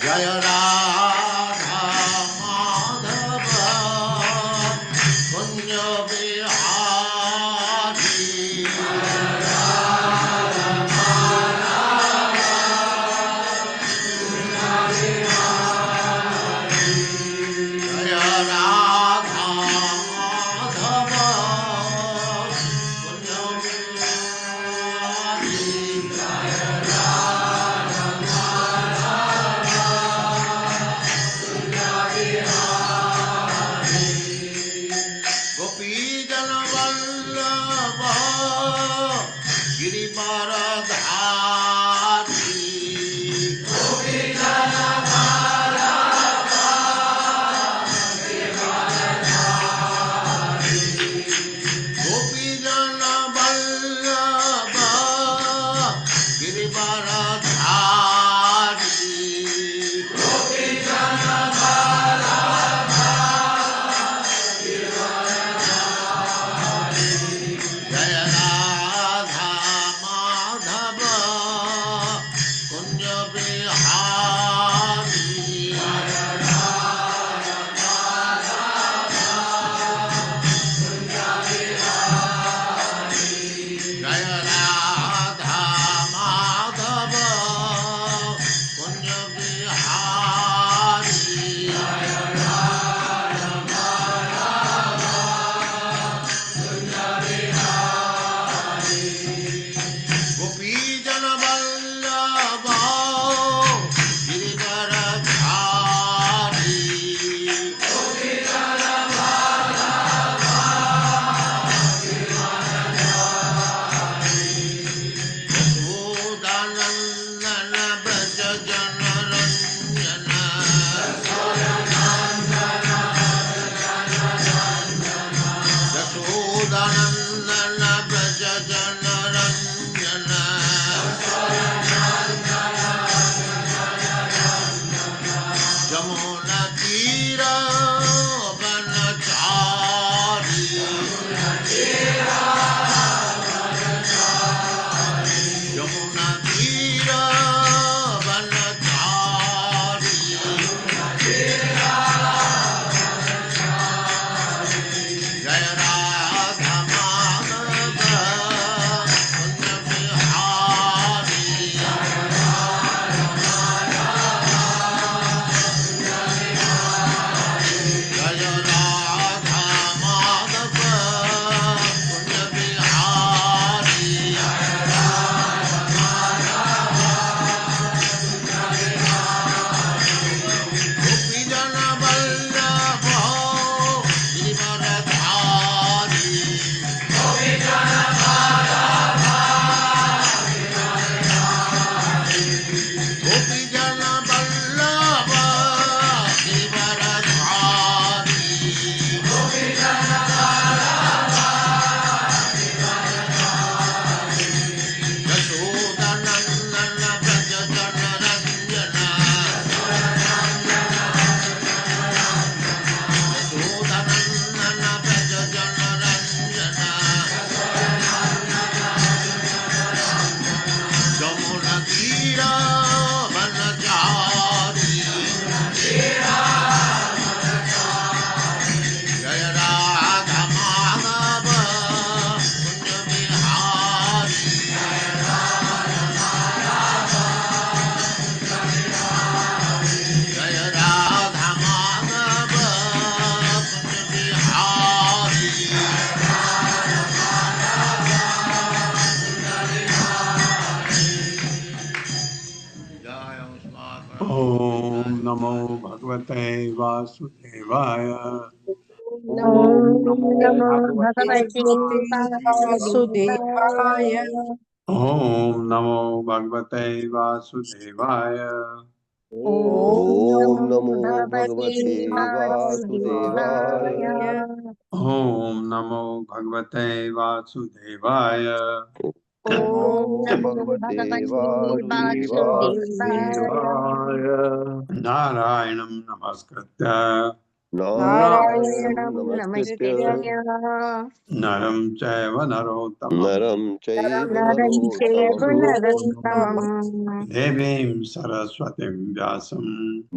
जय राधा माधव कुंज बिहारी जय राधा माधव कुंज बिहारी गोपी जन वल्लभ गिरिवरधारी गोपी जन वल्लभ गिरिवरधारी जय राधा माधव कुंज बिहारी जय राधा माधव कुंज बिहारी गोपी जन वल्लभ गिरिवरधारी यशोदानंदन ब्रज जन रंजन यशोदानंदन ब्रज जन रंजन जमुना तीर वनचारी यमुना तीर वनचारी जय राधा माधव कुंज बिहारी जय राधा माधव कुंज बिहारी गोपी जन वल्लभ गिरिवरधारी गोपी जन वल्लभ गिरिवरधारी यशोदानंदन ब्रज जन रंजन यशोदानंदन ब्रज जन रंजन जमुना तीर वनचारी जय राधा माधव कुंज बिहारी जय राधा माधव कुंज बिहारी जय उस्मात् ओम नमो भगवते वासुदेवाय। ओम नमो नमो भगवते भगवते वासुदेवाय। वासुदेवाय। ओम नमो भगवते वासुदेवाय। ओम ओम नमो नमो भगवते भगवते वासुदेवाय। वासुदेवाय। ओम नमो भगवते वासुदेवाय। ओम ओम नमो नमो भगवते भगवते वासुदेवाय। वासुदेवाय। नारायणं नमस्कृत्य नारायणं नारायणं नमस्कृत्य नमस्कृत्य नरं चैव नरोत्तमं नरं चैव नरं चैव नरोत्तमं नरोत्तमम् देवीं सरस्वतीं व्यासं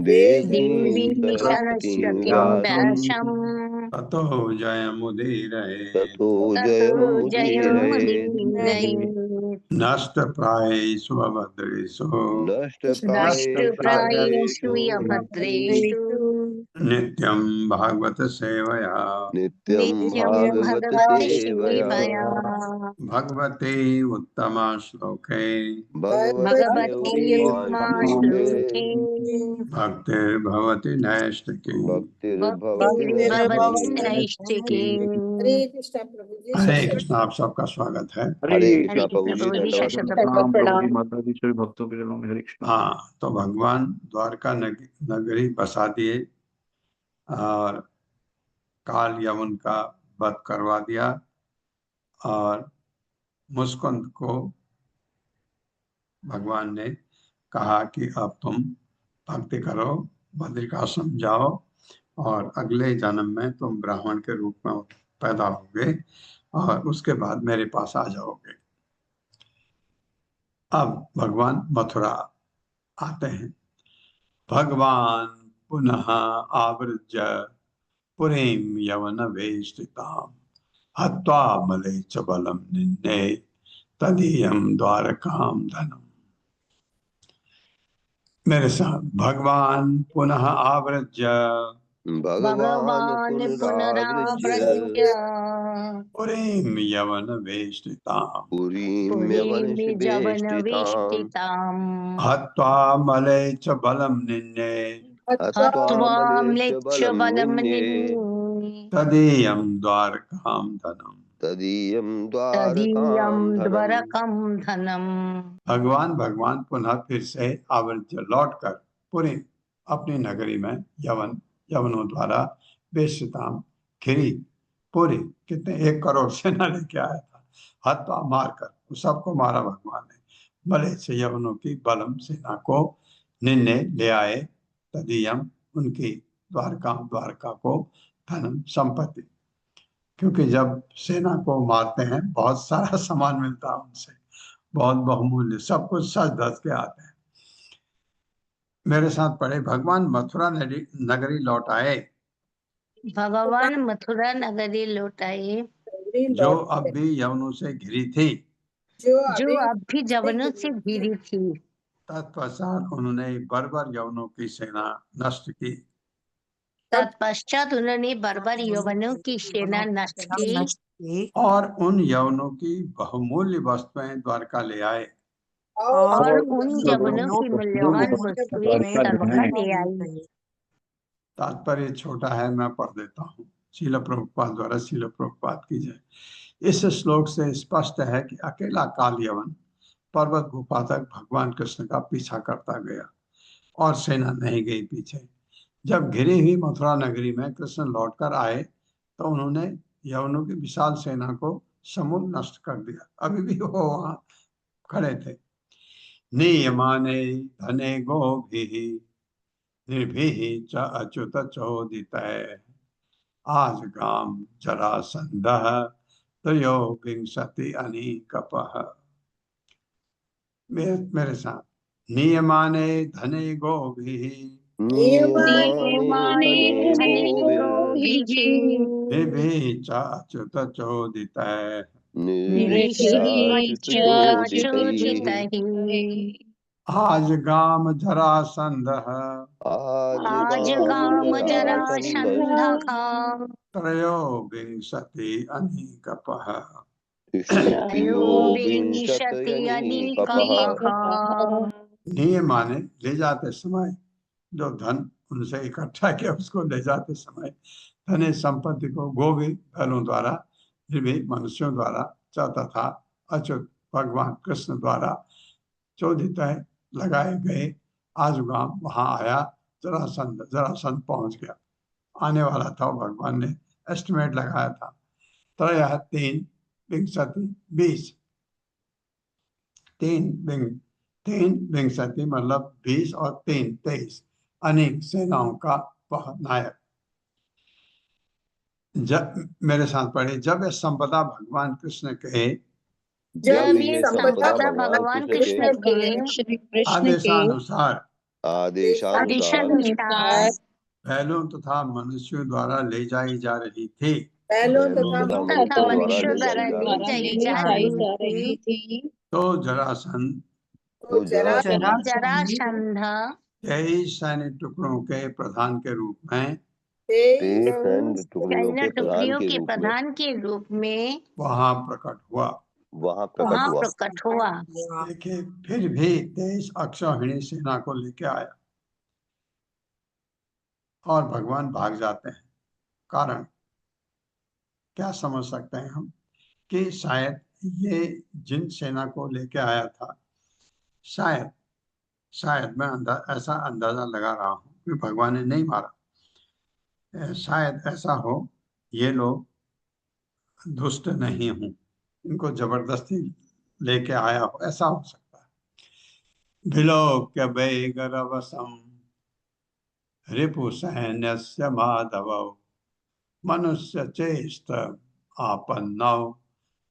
देवीं देवीं सरस्वतीं सरस्वतीं व्यासं व्यासम् ततो जयमुदीरये ततो ततो जयमुदीरये जयमुदीरये नष्टप्रायेषु अभद्रेषु नष्टप्रायेषु नष्टप्रायेषु यभद्रेषु नित्यं भागवत सेवया नित्यं नित्यं भागवत भगवते सेवया सेवया भगवते उत्तमा श्लोके भगवते भगवते उत्तमाश्लोके उमाश्लोके भक्तिर्भवति नैष्टिकी। भक्तिर्भवति भक्तिर्भवति नैष्ठिकी। नैष्टिके। हरे कृष्णा प्रभु जी हरे सबसे कृष्ण, आप सबका स्वागत है। हरे हरे कृष्णा प्रभु कृष्ण जी, प्रभु जी दंडवत शत प्रणाम प्रभु प्रभु जी माता दी सभी भक्तों के चरणों में हरे कृष्णा। हाँ, तो भगवान द्वारका नगरी बसा दिए और काल यवन का वध करवा दिया और मुस्कुंद को भगवान ने कहा कि अब तुम भक्ति करो, बद्रिकाश्रम जाओ और अगले जन्म में तुम ब्राह्मण के रूप में पैदा होगे और उसके बाद मेरे पास आ जाओगे। अब भगवान मथुरा आते हैं। भगवान पुनः आवृज्य पुरीं यवन वेष्टिताम् हत्वा मले च बलम निन्ने तदीयम द्वारकाम धनम। मेरे साथ, भगवान पुनः आवृज्य भगवान भगवान् पुनरावृज्य पुनरावृत्य पुरीं यवन वेष्टिताम् पुरीं पुरीं यवनवेष्टिताम् जवनवेष्टिताम् हत्वा मले च बलम निन्ने हत्वा हत्वा मलेच्छ म्लेच्छ बलं बलं निन्ये निन्ये तदीयम द्वारकाम धनम। तदीयं तदीयं द्वारकां धनम्। द्वारकं धनम्। भगवान पुनः फिर से आवृत्य लौटकर पुरी अपनी नगरी में यवनों द्वारा बेशताम घिरी पूरी कितने 1 करोड़ सेना लेके आया था। हत्वा मारकर सबको मारा भगवान ने। बले से यवनों की बलम सेना को निन्ने ले आए तदीयम उनकी द्वारका को धनम संपत्ति, क्योंकि जब सेना को मारते हैं बहुत सारा सामान मिलता है उनसे, बहुत बहुमूल्य, सब कुछ सच धज के आते हैं। मेरे साथ पढ़े, भगवान मथुरा नगरी लौट आए। भगवान मथुरा नगरी लौट आए, जो अब भी यवनों से घिरी थी। जो अब भी जवनों से घिरी थी। तत्पश्चात उन्होंने बर्बर यवनों की सेना नष्ट की। तत्पश्चात उन्होंने बर्बर यवनों की सेना नष्ट की और उन यवनों की बहुमूल्य वस्तुएं द्वारका ले आए। और उन यवनों की मूल्यवान वस्तुएं द्वारका ले आई। तात्पर्य छोटा है, मैं पढ़ देता हूँ। शील प्रभुपाद द्वारा शील प्रभुपाद की जय। इस श्लोक से स्पष्ट है कि अकेला काल यवन पर्वत गुफा तक भगवान कृष्ण का पीछा करता गया और सेना नहीं गई पीछे। जब घिरी हुई मथुरा नगरी में कृष्ण लौटकर आए तो उन्होंने यवनों की विशाल सेना को समूल नष्ट कर दिया। अभी भी वो वहां खड़े थे। नियमाने धने गोभिः निर्भीः च अच्युत चोदितः आज गाम जरासंधः त्रयोविंशति अनीकपः। मेरे साथ, नियमाने धने गोभिः नियमाने धने गोभिः निर्भीः च अच्युत चोदितः आज गाम जरासंधः आज गाम जरासंधः जरासंधः त्रयोविंशति अनीकपः। त्रयोविंशति त्रयोविंशत्यनीकपः। अनीकपः। नियमाने ले जाते समय जो धन उनसे इकट्ठा किया उसको ले जाते समय धन संपत्ति को गोभी बैलों द्वारा निर्भीक मनुष्यों द्वारा तथा अच्युत भगवान कृष्ण द्वारा चोदित लगाए गए आजुगाम वहां आया। जरासंध पहुंच गया, आने वाला था। भगवान ने एस्टिमेट लगाया था। त्रय 3 विंशति 20, 3 विंशति मतलब 20 और 3 23 अनेक सेनाओं का वह नायक। जब मेरे साथ पढ़े, जब यह संपदा भगवान कृष्ण के जब ये संपदा भगवान कृष्ण के श्री कृष्ण के आदेशानुसार आदेशानुसार आदेशानुसार बैलों तथा मनुष्यों द्वारा ले जाई जा रही थी, बैलों बैलों तथा तथा तथा मनुष्यों मनुष्यों द्वारा द्वारा ले ले जाई जाई जा जा रही थी तो जरासंध तो जरासंध जरासंध 23 सैन्य टुकड़ों के प्रधान के रूप में 23 सैन्य टुकड़ियों सैन्य के प्रधान टुकड़ियों के के रूप में प्रधान के रूप में वहां प्रकट हुआ। वहां प्रकट वहां हुआ। प्रकट हुआ। देखिए, फिर भी 23 अक्षौहिणी सेना को लेके आया और भगवान भाग जाते हैं। कारण क्या समझ सकते हैं हम कि शायद ये जिन सेना को लेके आया था, शायद शायद मैं ऐसा अंदाजा लगा रहा हूं कि भगवान ने नहीं मारा, शायद ऐसा हो ये लोग दुष्ट नहीं हूं, इनको जबरदस्ती लेके आया हो, ऐसा हो सकता है। विलोक्य वेगरवसम रिपु सैन्यस्य माधवौ मनुष्य चेष्ट आपन्नौ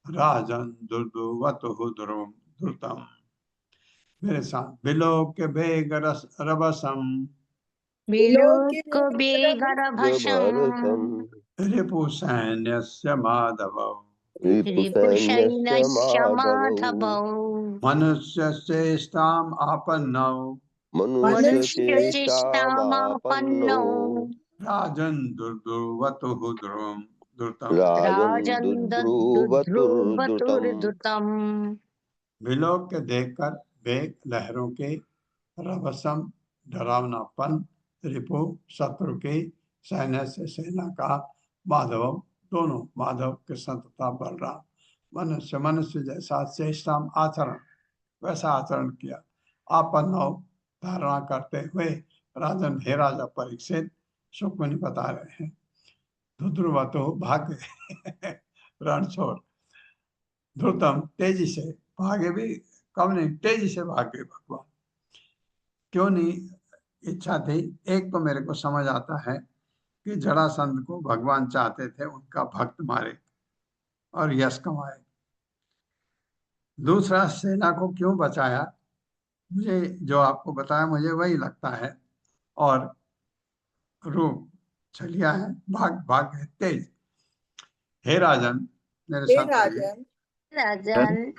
राजन दुर्दुवतु द्रुतम। मेरे साथ, विलोक्य वेगरवसम विलोक बेगरभसम भरतम रिपु सैन्यस्य माधवौ रिपुसैन्यस्य माधवौ मनुष्य चेष्टाम आपन्नौ मनुष्य चेष्टामापन्नो चेष्टामापन्नो राजन दुर्दुवतु द्रुतम। राजन् दुर्द्रुवतुर्द्रुतम्। दुर्धुर्वतुर्धुतम्। विलोक्य देखकर वेग लहरों के, रभसम डरावनापन, रिपु शत्रु के, सैन्य से सेना का, माधव दोनों माधव कृष्ण तथा बलराम मनुष्य मनुष्य जैसा चेष्टाम आचरण, वैसा आचरण किया। आपन्नौ धारणा करते हुए, राजन हे राजा परीक्षित, सुखमणि बता रहे हैं, दुर्द्रुवतु भाग गए रण छोड़, ध्रुतम तेजी से भागे, भी कम नहीं, तेजी से भागे भगवान। क्यों नहीं इच्छा थी? एक तो मेरे को समझ आता है कि जरासंध को भगवान चाहते थे उनका भक्त मारे और यश कमाए। दूसरा, सेना को क्यों बचाया, मुझे जो आपको बताया मुझे वही लगता है। और रूप छलिया है, भाग भाग है तेज। हे राजन, मेरे हे साथ राजन राजन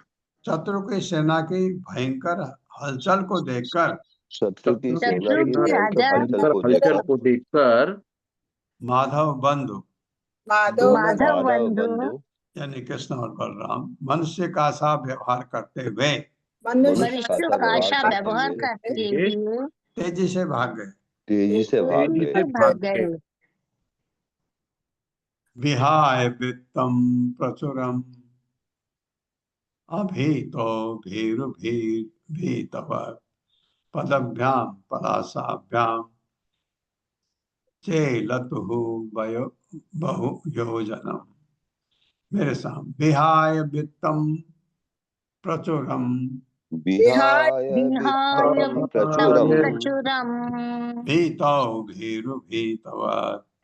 शत्रु की सेना की भयंकर हलचल को देखकर शत्रु की सेना शत्रु की की भयंकर राजा हलचल को हलचल देखकर को देखकर माधव बंधु माधव माधव माधव बंधु बंधु यानी कृष्ण और बलराम मनुष्य का सा व्यवहार करते हुए मनुष्य मनुष्य का का आशा करते व्यवहार हुए करते हुए तेजी से भाग गए। तेजी से भाग तेजी गए। से भाग गए। विहाय वित्तम प्रचुरम अभीतो भीतव पदभ्याम पलासाभ्याम चेलतुः बहु योजनम। मेरे साथ, विहाय वित्तम प्रचुरम विहाय विहाय वित्तं वित्तं प्रचुरम् प्रचुरम् भीतौ भीरुभीतव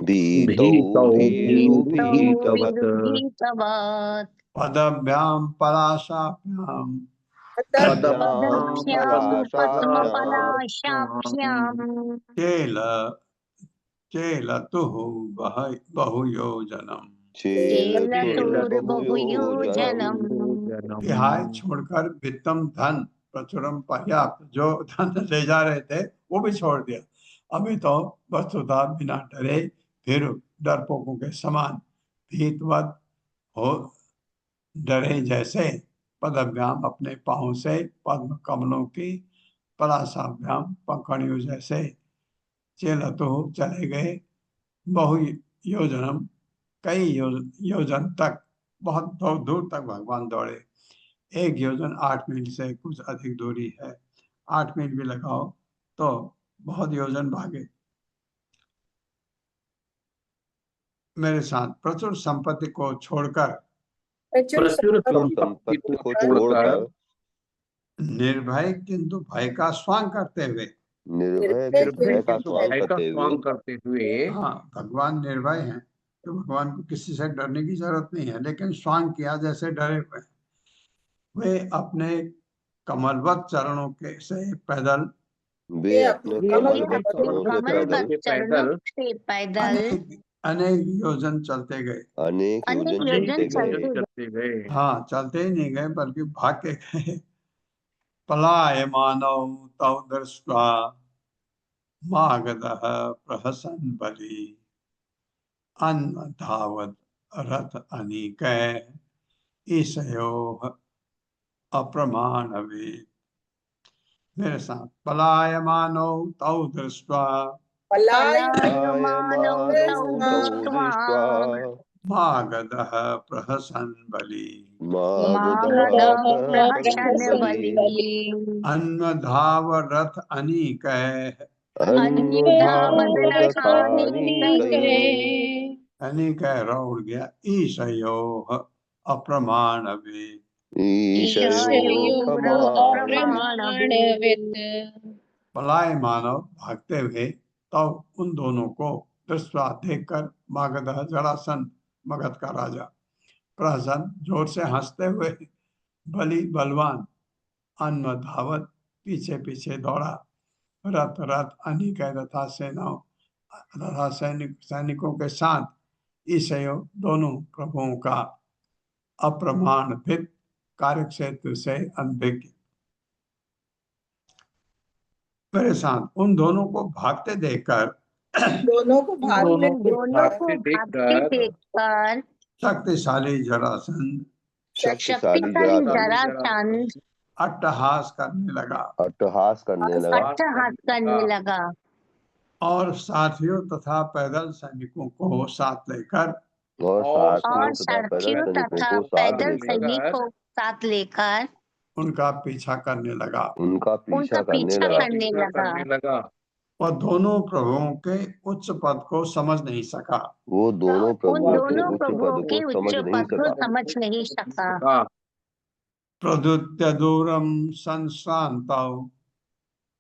भीतौ भीतौ भीरुभीतवत् विरुभीतवत् पदभ्याम पलाशाभ्याम पदभ्यां पदभ्यां पलाशाभ्यां पद्मपलाशाभ्याम् चेल चेलतुः बहुयोजनम। चेलतुर्बहुयोजनम्। चेलतुर्बहुयोजनम्। विहाय छोड़कर वित्तम धन प्रचुरम पर्याप्त, जो धन ले जा रहे थे वो भी छोड़ दिया। अभी तो वस्तुतः बिना डरे, फिर डरपोकों के समान भीतवत हो, डरे जैसे, पदभ्याम अपने पांव से, पद्म कमलों की, पलाशाभ्याम पंखड़ियों जैसे, चेलतु चले गए, बहु योजनम कई योजन तक, बहुत बहुत दूर तक भगवान दौड़े। 1 योजन 8 मील से कुछ अधिक दूरी है, 8 मील भी लगाओ तो बहुत योजन भागे। मेरे साथ, प्रचुर संपत्ति को छोड़कर प्रचुर संपत्ति संपत्ति को को छोड़कर छोड़कर निर्भय किंतु भय का स्वांग करते हुए, निर्भय निर्भय भय का किंतु स्वांग भय का करते हुए स्वांग करते हुए हाँ भगवान निर्भय हैं, तो भगवान को किसी से डरने की जरूरत नहीं है, लेकिन स्वांग किया जैसे डरे हुए हैं। वे अपने कमलवत चरणों के से पैदल वे अपने अपने वे कमल अपने चरणों से कमल पैदल पद चरणों से पैदल अनेक अनेक योजन चलते गए। अनेक अनेक योजन योजन चलते गए। चलते गए। करते गए। हाँ, चलते ही नहीं गए बल्कि भाग के गए। पलायमानौ तौ दृष्ट्वा मागधः प्रहसन् बली अन्वधावत् रथ अनीकैः ईशयोः अप्रमाणवेत्। मेरे साथ, पलायमानौ तौ दृष्ट्वा पलायमानौ तौ तौ दृष्ट्वा दृष्ट्वा मागधः प्रहसन् बली मागधः मागधः प्रहसन् प्रहसन् बली बली अन्वधाव रथ अनीकैः। अन्यधावत् अन्यधावदथानीकैः अनीकैः रौड़ गया। ईशयोः अप्रमाणवेत्। ईशयोः पलाय मानव भागते हुए तब उन दोनों को दृष्टवा देखकर मागध जरासंध, मगध का राजा, प्रहसन जोर से हंसते हुए, बलि बलवान, अन्वधावत पीछे पीछे दौड़ा, रथ रथ अनेक तथा सेनाओं तथा सैनिकों के साथ, ईशयो दोनों प्रभुओं का अप्रमाणित कार्य क्षेत्र से अनभिज्ञ। मेरे साथ उन दोनों को भागते देखकर दोनों को भागते भागते देखकर शक्तिशाली जरासंध शक्तिशाली जरासंध अट्टहास करने लगा अट्टहास करने लगा और साथियों तथा पैदल सैनिकों को साथ लेकर और और साथियों साथियों तथा तथा पैदल पैदल सैनिकों को सैनिकों साथ लेकर उनका पीछा करने लगा। उनका उनका पीछा करने लगा। वह दोनों प्रभुओं के उच्च पद को समझ नहीं सका। वो दोनों उन प्रभुओं के दोनों उच्च प्रभुओं पद के को उच्च समझ नहीं पद को सका। समझ नहीं सका। प्रदुत्य दूरम संश्रांतौ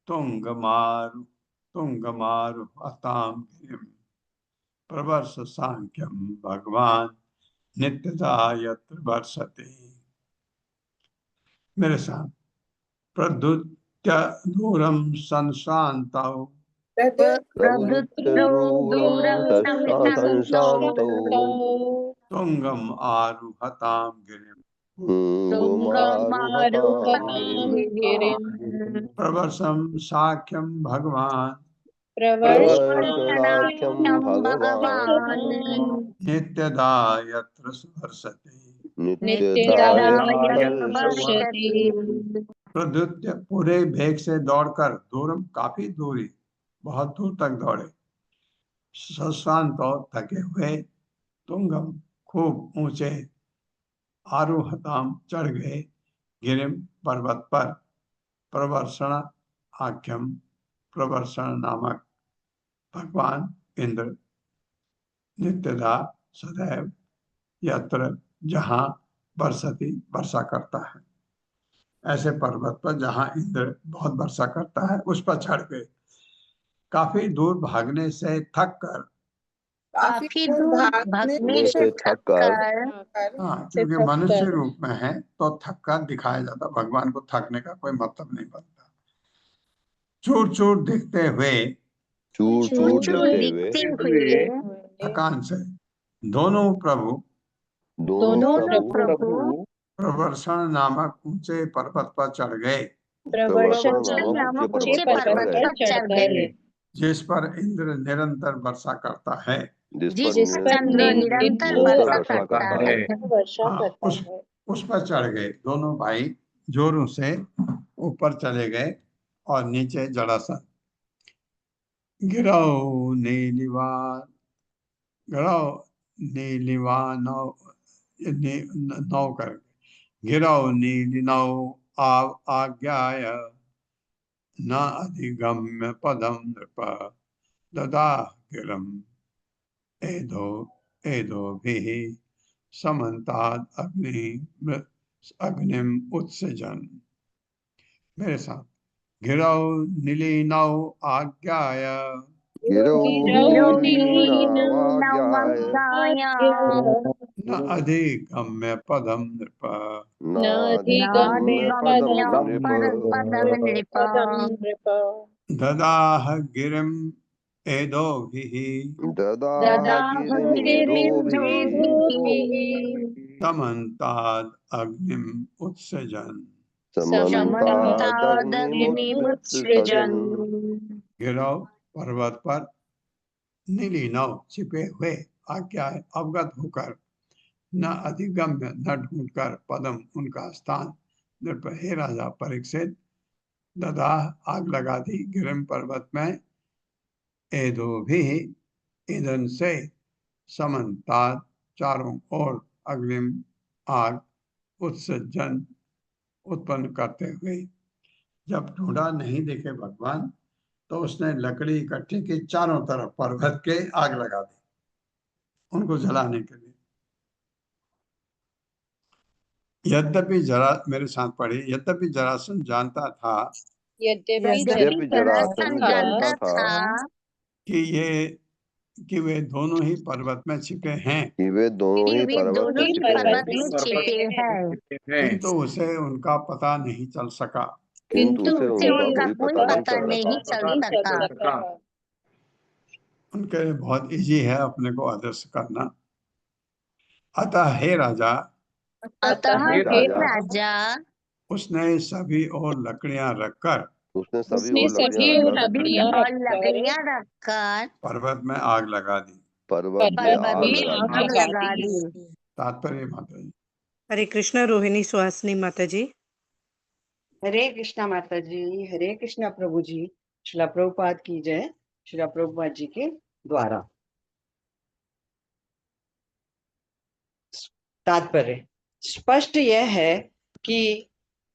तुंगमारु हताम गिरिम प्रवर्ष सांख्यम भगवान नित्यदा यत्र वर्षते। मेरे साथ, प्रदुत्य दूरम संश्रांतौ संशान्तौ तुंगम आरुहताम गिरिम तुंगमारुहतां प्रवर्षम साख्यम भगवान प्रवर्षणाख्यं भगवान् नित्यदा यत्र वर्षते। नित्यदा यत्र वर्षति। प्रद्युत्य पूरे वेग से दौड़कर दूरम, काफी दूरी, बहुत दूर तक दौड़े, सशांत और थके हुए, तुंगम खूब ऊंचे, आरुहताम चढ़ गए, गिरिम पर्वत पर, प्रवर्षण आख्यम प्रवर्षण नामक भगवान इंद्र नित्यदा सदैव यत्र जहाँ वर्षति वर्षा करता है, ऐसे पर्वत पर जहाँ इंद्र बहुत वर्षा करता है उस पर चढ़ गए। काफी दूर भागने से थक कर, काफी दूर भागने से थक कर, हाँ, क्योंकि मनुष्य रूप में है तो थक कर दिखाया जाता, भगवान को थकने का कोई मतलब नहीं बनता। चूर चूर दिखते हुए, चूर चूर दिखते हुए थकान से दोनों प्रभु प्रवर्षण नामक ऊंचे पर्वत पर चढ़ गए, प्रवर्षण नामक ऊंचे पर्वत पर चढ़ गए, जिस पर इंद्र निरंतर वर्षा करता है। जिस पर निरंतर वर्षा करता है। हाँ, उस पर चढ़ गए। दोनों भाई जोरों से ऊपर चले गए और नीचे जरासंध गिरौ नीलिवान नौ कर गिरौ नीलि नौ आज्ञाय न अधिगम्य पदम नृप ददा गिरम एदो भी समन्ताद अग्निम उत्सजन। मेरे साथ, गिरौ नीलिनौ आज्ञाय गिरोहीनमवज्ञाय न अधिगम्य पदम नृप नाधिगम्य पदं नृप ददाह गिरिम एदोभिः ददाह गिरिर्दोभिः समन्ताद् अग्निम उत्सजन समन्तादग्निमुत्सृजन् गिरो पर्वत पर नीली नव छिपे हुए आज्ञा अवगत होकर न अधिगम्य न ढूंढकर पदम उनका स्थान नृप हे राजा परीक्षित ददा आग लगा दी गिरिम पर्वत में एदो भी ईंधन से समन्ताद चारों ओर अग्निम आग उत्सर्जन उत्पन्न करते हुए। जब ढूंढा नहीं देखे भगवान तो उसने लकड़ी इकट्ठी की चारों तरफ पर्वत के आग लगा दी उनको जलाने के लिए। यद्यपि जरा मेरे साथ पढ़ी यद्यपि जरासंध जानता था यद्यपि जरासंध जानता था कि वे दोनों ही पर्वत में छिपे हैं कि वे दोनों ही पर्वत दोनों में ही छिपे पर्वत हैं, में छिपे हैं किंतु उसे उनका पता नहीं चल सका। किंतु उसे उसे उनका उनका कोई कोई पता नहीं चल सका। उनके लिए बहुत इजी है अपने को अदृश्य करना। अतः हे राजा हे राजा उसने सभी और लकड़ियां रखकर उसने सभी सभी और और लकड़ियां रखकर पर्वत में आग लगा दी। पर्वत में आग लगा दी। तात्पर्य माता जी। हरे कृष्णा रोहिणी सुहासिनी माता जी। हरे कृष्णा माता जी, हरे कृष्णा प्रभु जी। श्रीला प्रभुपाद की जय। श्रीला प्रभुपाद जी के द्वारा तात्पर्य स्पष्ट यह है कि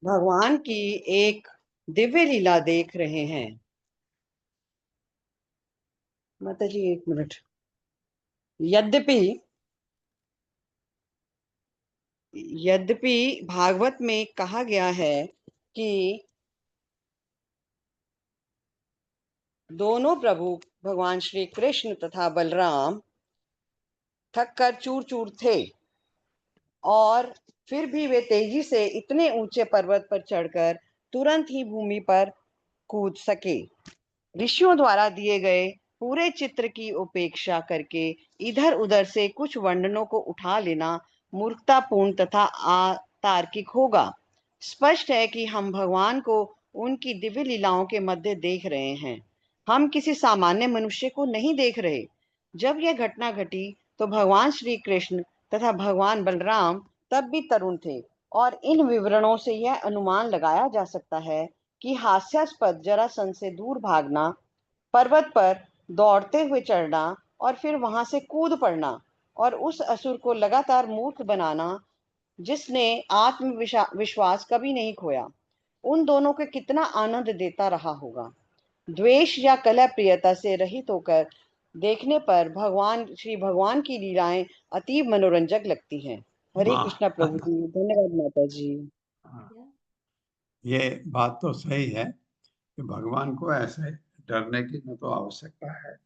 भगवान की एक दिव्य लीला देख रहे हैं। माता जी एक मिनट। यद्यपि भागवत में कहा गया है कि दोनों प्रभु भगवान श्री कृष्ण तथा बलराम थक कर चूर चूर थे और फिर भी वे तेजी से इतने ऊंचे पर्वत पर चढ़कर तुरंत ही भूमि पर कूद सके। ऋषियों द्वारा दिए गए पूरे चित्र की उपेक्षा करके इधर उधर से कुछ वर्णनों को उठा लेना मूर्खतापूर्ण तथा अतार्किक होगा। स्पष्ट है कि हम भगवान को उनकी दिव्य लीलाओं के मध्य देख रहे हैं, हम किसी सामान्य मनुष्य को नहीं देख रहे। जब यह घटना घटी तो भगवान श्री कृष्ण तथा भगवान बलराम तब भी तरुण थे और इन विवरणों से यह अनुमान लगाया जा सकता है कि हास्यास्पद जरासंध से दूर भागना, पर्वत पर दौड़ते हुए चढ़ना और फिर वहां से कूद पड़ना और उस असुर को लगातार मूर्ख बनाना जिसने आत्मविश्वास कभी नहीं खोया, उन दोनों को कितना आनंद देता रहा होगा। द्वेष या कलह प्रियता से रहित होकर देखने पर श्री भगवान की लीलाएं अतीब मनोरंजक लगती हैं। हरे कृष्णा प्रभु जी। धन्यवाद माता जी। ये बात तो सही है कि भगवान को ऐसे डरने की न तो आवश्यकता है,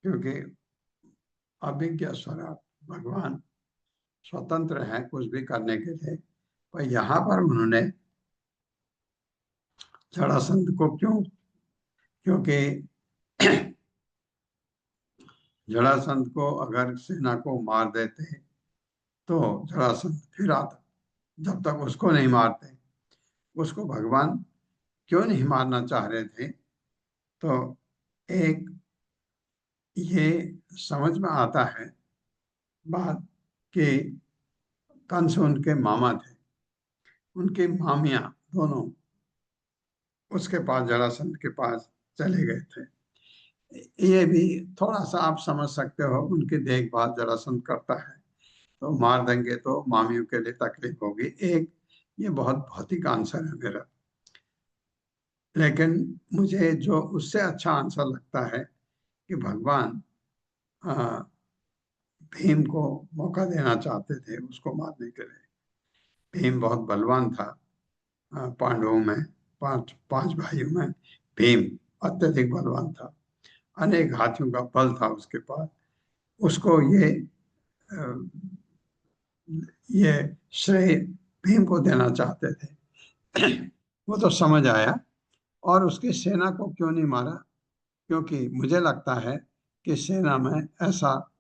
क्योंकि अभिज्ञ स्वरूप भगवान स्वतंत्र है कुछ भी करने के लिए। पर यहाँ पर उन्होंने जरासंध को क्योंकि जरासंध को अगर सेना को मार देते तो जरासंध फिर आता। जब तक उसको नहीं मारते, उसको भगवान क्यों नहीं मारना चाह रहे थे, तो एक ये समझ में आता है बात कि कंस उनके मामा थे, उनके मामियां दोनों उसके पास जरासंध के पास चले गए थे। ये भी थोड़ा सा आप समझ सकते हो, उनकी देखभाल जरासंध करता है तो मार देंगे तो मामियों के लिए तकलीफ होगी। एक ये बहुत भौतिक आंसर है मेरा, लेकिन मुझे जो उससे अच्छा आंसर लगता है कि भगवान भीम को मौका देना चाहते थे उसको मारने के लिए। भीम बहुत बलवान था, पांडवों में पांच भाइयों में भीम अत्यधिक बलवान था अनेक हाथियों का बल था उसके पास। उसको ये श्रेय भीम को देना चाहते थे। वो तो समझ आया और उसकी सेना को क्यों नहीं मारा, क्योंकि मुझे लगता है कि सेना में ऐसा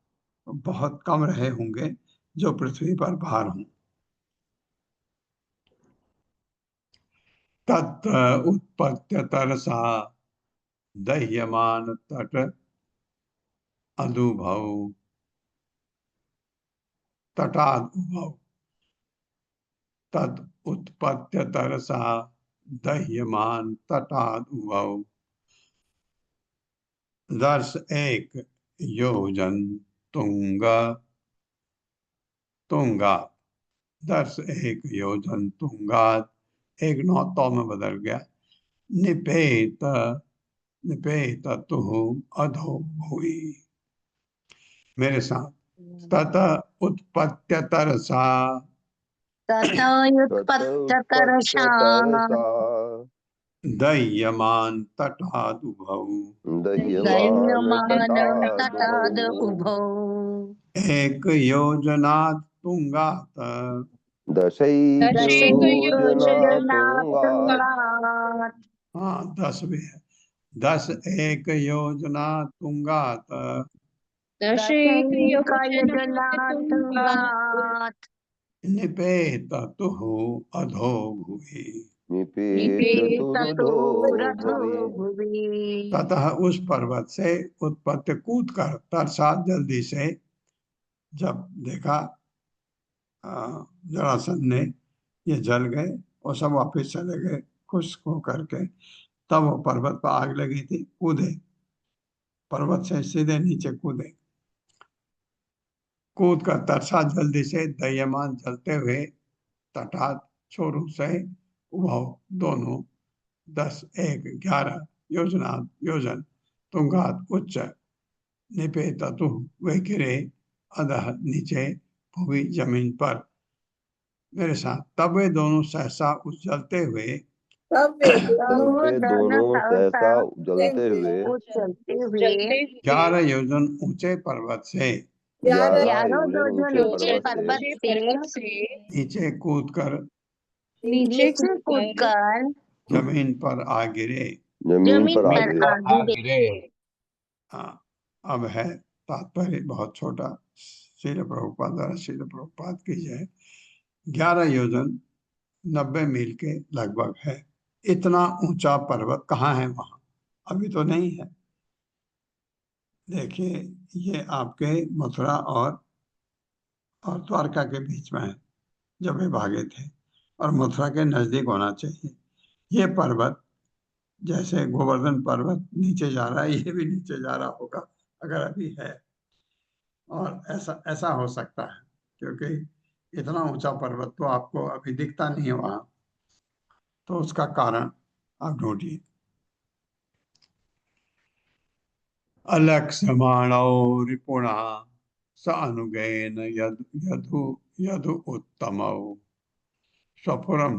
बहुत कम रहे होंगे जो पृथ्वी पर भार हों। तत् उत्पत्य तरसा दह्यमान तट अदुभौ तटादुभौ। तद उत्पत्य तरसा दह्यमान तटादुभौ। दर्श एक योजन तुंगा तुंगा। दर्श एक योजन तुंगात, एक नौ में बदल गया। निपेत निपेत तुह अधो भुवि। मेरे साथ। ततः उत्पत्य तरसा ततोत्पत्ततरसा ततोत्पत्त्यतरसा दह्यमान तटादुभौ। दह्यमान दह्यमान तटाद तटादुभौ उभौ। एक योजनात् तुंगात। दशैकयोजनातुङ्गात् दशैकयोजनातुङ्गात्। हाँ 10 भी है। 10 एक योजना तुंगात। दशैकयोजनातुङ्गात् दशैकयोजनातुङ्गात्। निपेत तुह अधो भुवि। निपेततुरधो निपेततोरधो भुवि। भुवि। ततः उस पर्वत से उत्पत्ति कूद कर तरसा जल्दी से, जब देखा जरासंध ने ये जल गए और सब वापस चले गए खुश हो करके, तब वो पर्वत पर आग लगी थी, कूदे, पर्वत से सीधे नीचे कूदे। कूद कर तरसा जल्दी से दह्यमान जलते हुए तटात छोरों से उभौ दोनों 10 एक 11 योजना योजन तुंगात उच्च। निपेत तुह वे गिरे अधः नीचे भूमि जमीन पर। मेरे साथ। तब वे दोनों सहसा उछलते हुए तब तब वे दोनों दोनों सहसा सहसा उछलते हुए उछलते हुए 11 योजन ऊंचे पर्वत से 11 11 योजन योजन ऊंचे ऊंचे पर्वत पर्वत से नीचे कूदकर नीचे कूदकर जमीन पर आ गिरे। जमीन जमीन पर आ पर गिरे। आ गिरे। हाँ, अब है तात्पर्य बहुत छोटा। श्रील प्रभुपाद द्वारा श्रील प्रभुपाद की जय। 11 योजन 90 मील के लगभग है। इतना ऊंचा पर्वत कहाँ है वहां? अभी तो नहीं है। देखिए, ये आपके मथुरा और द्वारका के बीच में है जब वे भागे थे, और मथुरा के नजदीक होना चाहिए। ये पर्वत जैसे गोवर्धन पर्वत नीचे जा रहा है, ये भी नीचे जा रहा होगा अगर अभी है। और ऐसा ऐसा हो सकता है क्योंकि इतना ऊंचा पर्वत तो आपको अभी दिखता नहीं है वहां, तो उसका कारण आप ढूंढिए। अलक्ष्यमाणौ रिपुणा स अनुगेन यदु यदु उत्तमौ स्वपुरम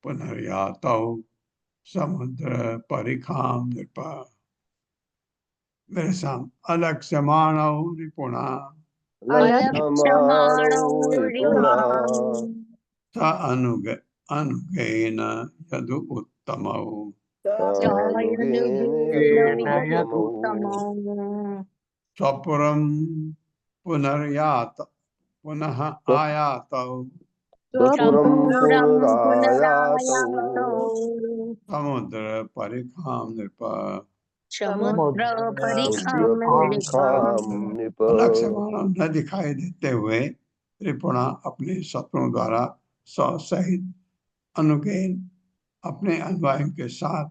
पुनर्यातौ समुद्र परिखाम नृप। मेरे साथ। अलक्ष्यमाणौ रिपुणा लक्ष्यमाणो रिपुणा स अनुगेन यदु उत्तमौ सानुगेन यदुत्तमौ स्वपुरम पुनः आयातौ स्वपुरं पुनरायातौ समुद्र परिखाम नृप। समुद्र परिखाम नृप। समुद्रपरिखां नृप। अलक्ष्यमाण न दिखाई देते हुए रिपुणा अपने शत्रुओं द्वारा सहित अनुगेन अपने अनुयायियों के साथ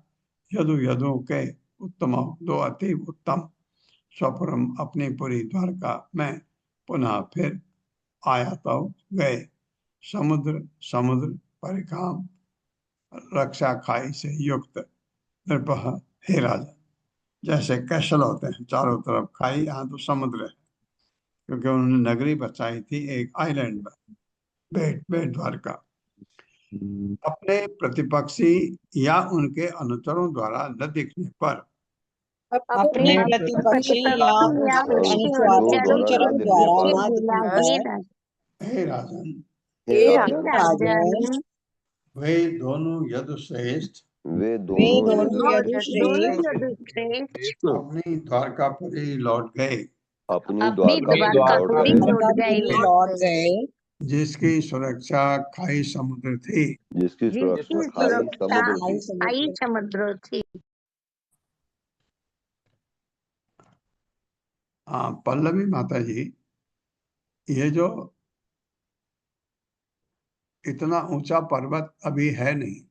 यदु यदु के उत्तम दो अति उत्तम स्वपुरम अपनी पूरी द्वारका में पुनः फिर आया तो गए। समुद्र समुद्र परिखाम रक्षा खाई से युक्त नृप। हे राजा, जैसे कैसल होते हैं चारों तरफ खाई, यहाँ तो समुद्र है क्योंकि उन्होंने नगरी बसाई थी एक आइलैंड में, बेट द्वारका। अपने प्रतिपक्षी या उनके अनुचरों द्वारा न दिखने पर अपने प्रतिपत्ति या उसके अनुचरों द्वारा द्वारा हे राजन, हे राजन वे दोनों यदुश्रेष्ठ वे दोनों दोनों यदुश्रेष्ठ अपनी द्वारकापुरी लौट गए, अपनी अपनी द्वारकापुरी लौट द्वारकापुरी गए, लौट गए जिसकी सुरक्षा खाई समुद्र थी। जिसकी सुरक्षा खाई समुद्र थी। खाई समुद्र थी। पल्लवी माता जी, ये जो इतना ऊंचा पर्वत अभी है नहीं।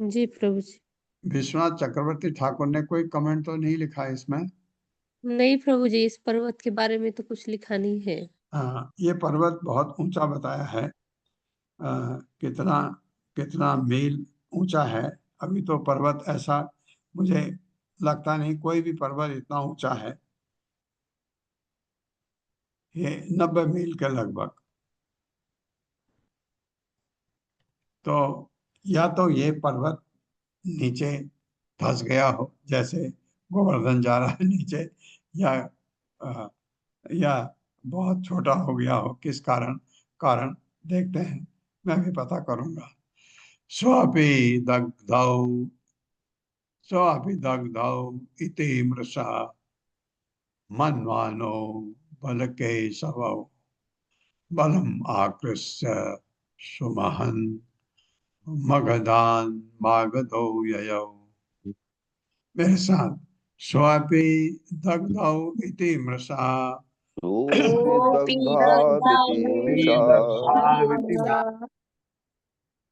जी प्रभु जी। विश्वनाथ चक्रवर्ती ठाकुर ने कोई कमेंट तो नहीं लिखा है इसमें? नहीं प्रभु जी, इस पर्वत के बारे में तो कुछ लिखा नहीं है। ये पर्वत बहुत ऊंचा बताया है। कितना कितना मील ऊंचा है। अभी तो पर्वत ऐसा मुझे लगता नहीं कोई भी पर्वत इतना ऊंचा है। ये 90 मील के लगभग। तो या तो ये पर्वत नीचे धंस गया हो, जैसे गोवर्धन जा रहा है नीचे, या अ, या बहुत छोटा हो गया हो। किस कारण देखते हैं, मैं भी पता करूंगा। स्वापि दग्धौ इति मृषा मन्वानो बलकेशवौ बलम आकृष्य सुमहन् मगधान् मागधौ ययौ। मेरे साथ, स्वापि दग्धौ इति मृषा सोऽपि दग्धादिति मृषा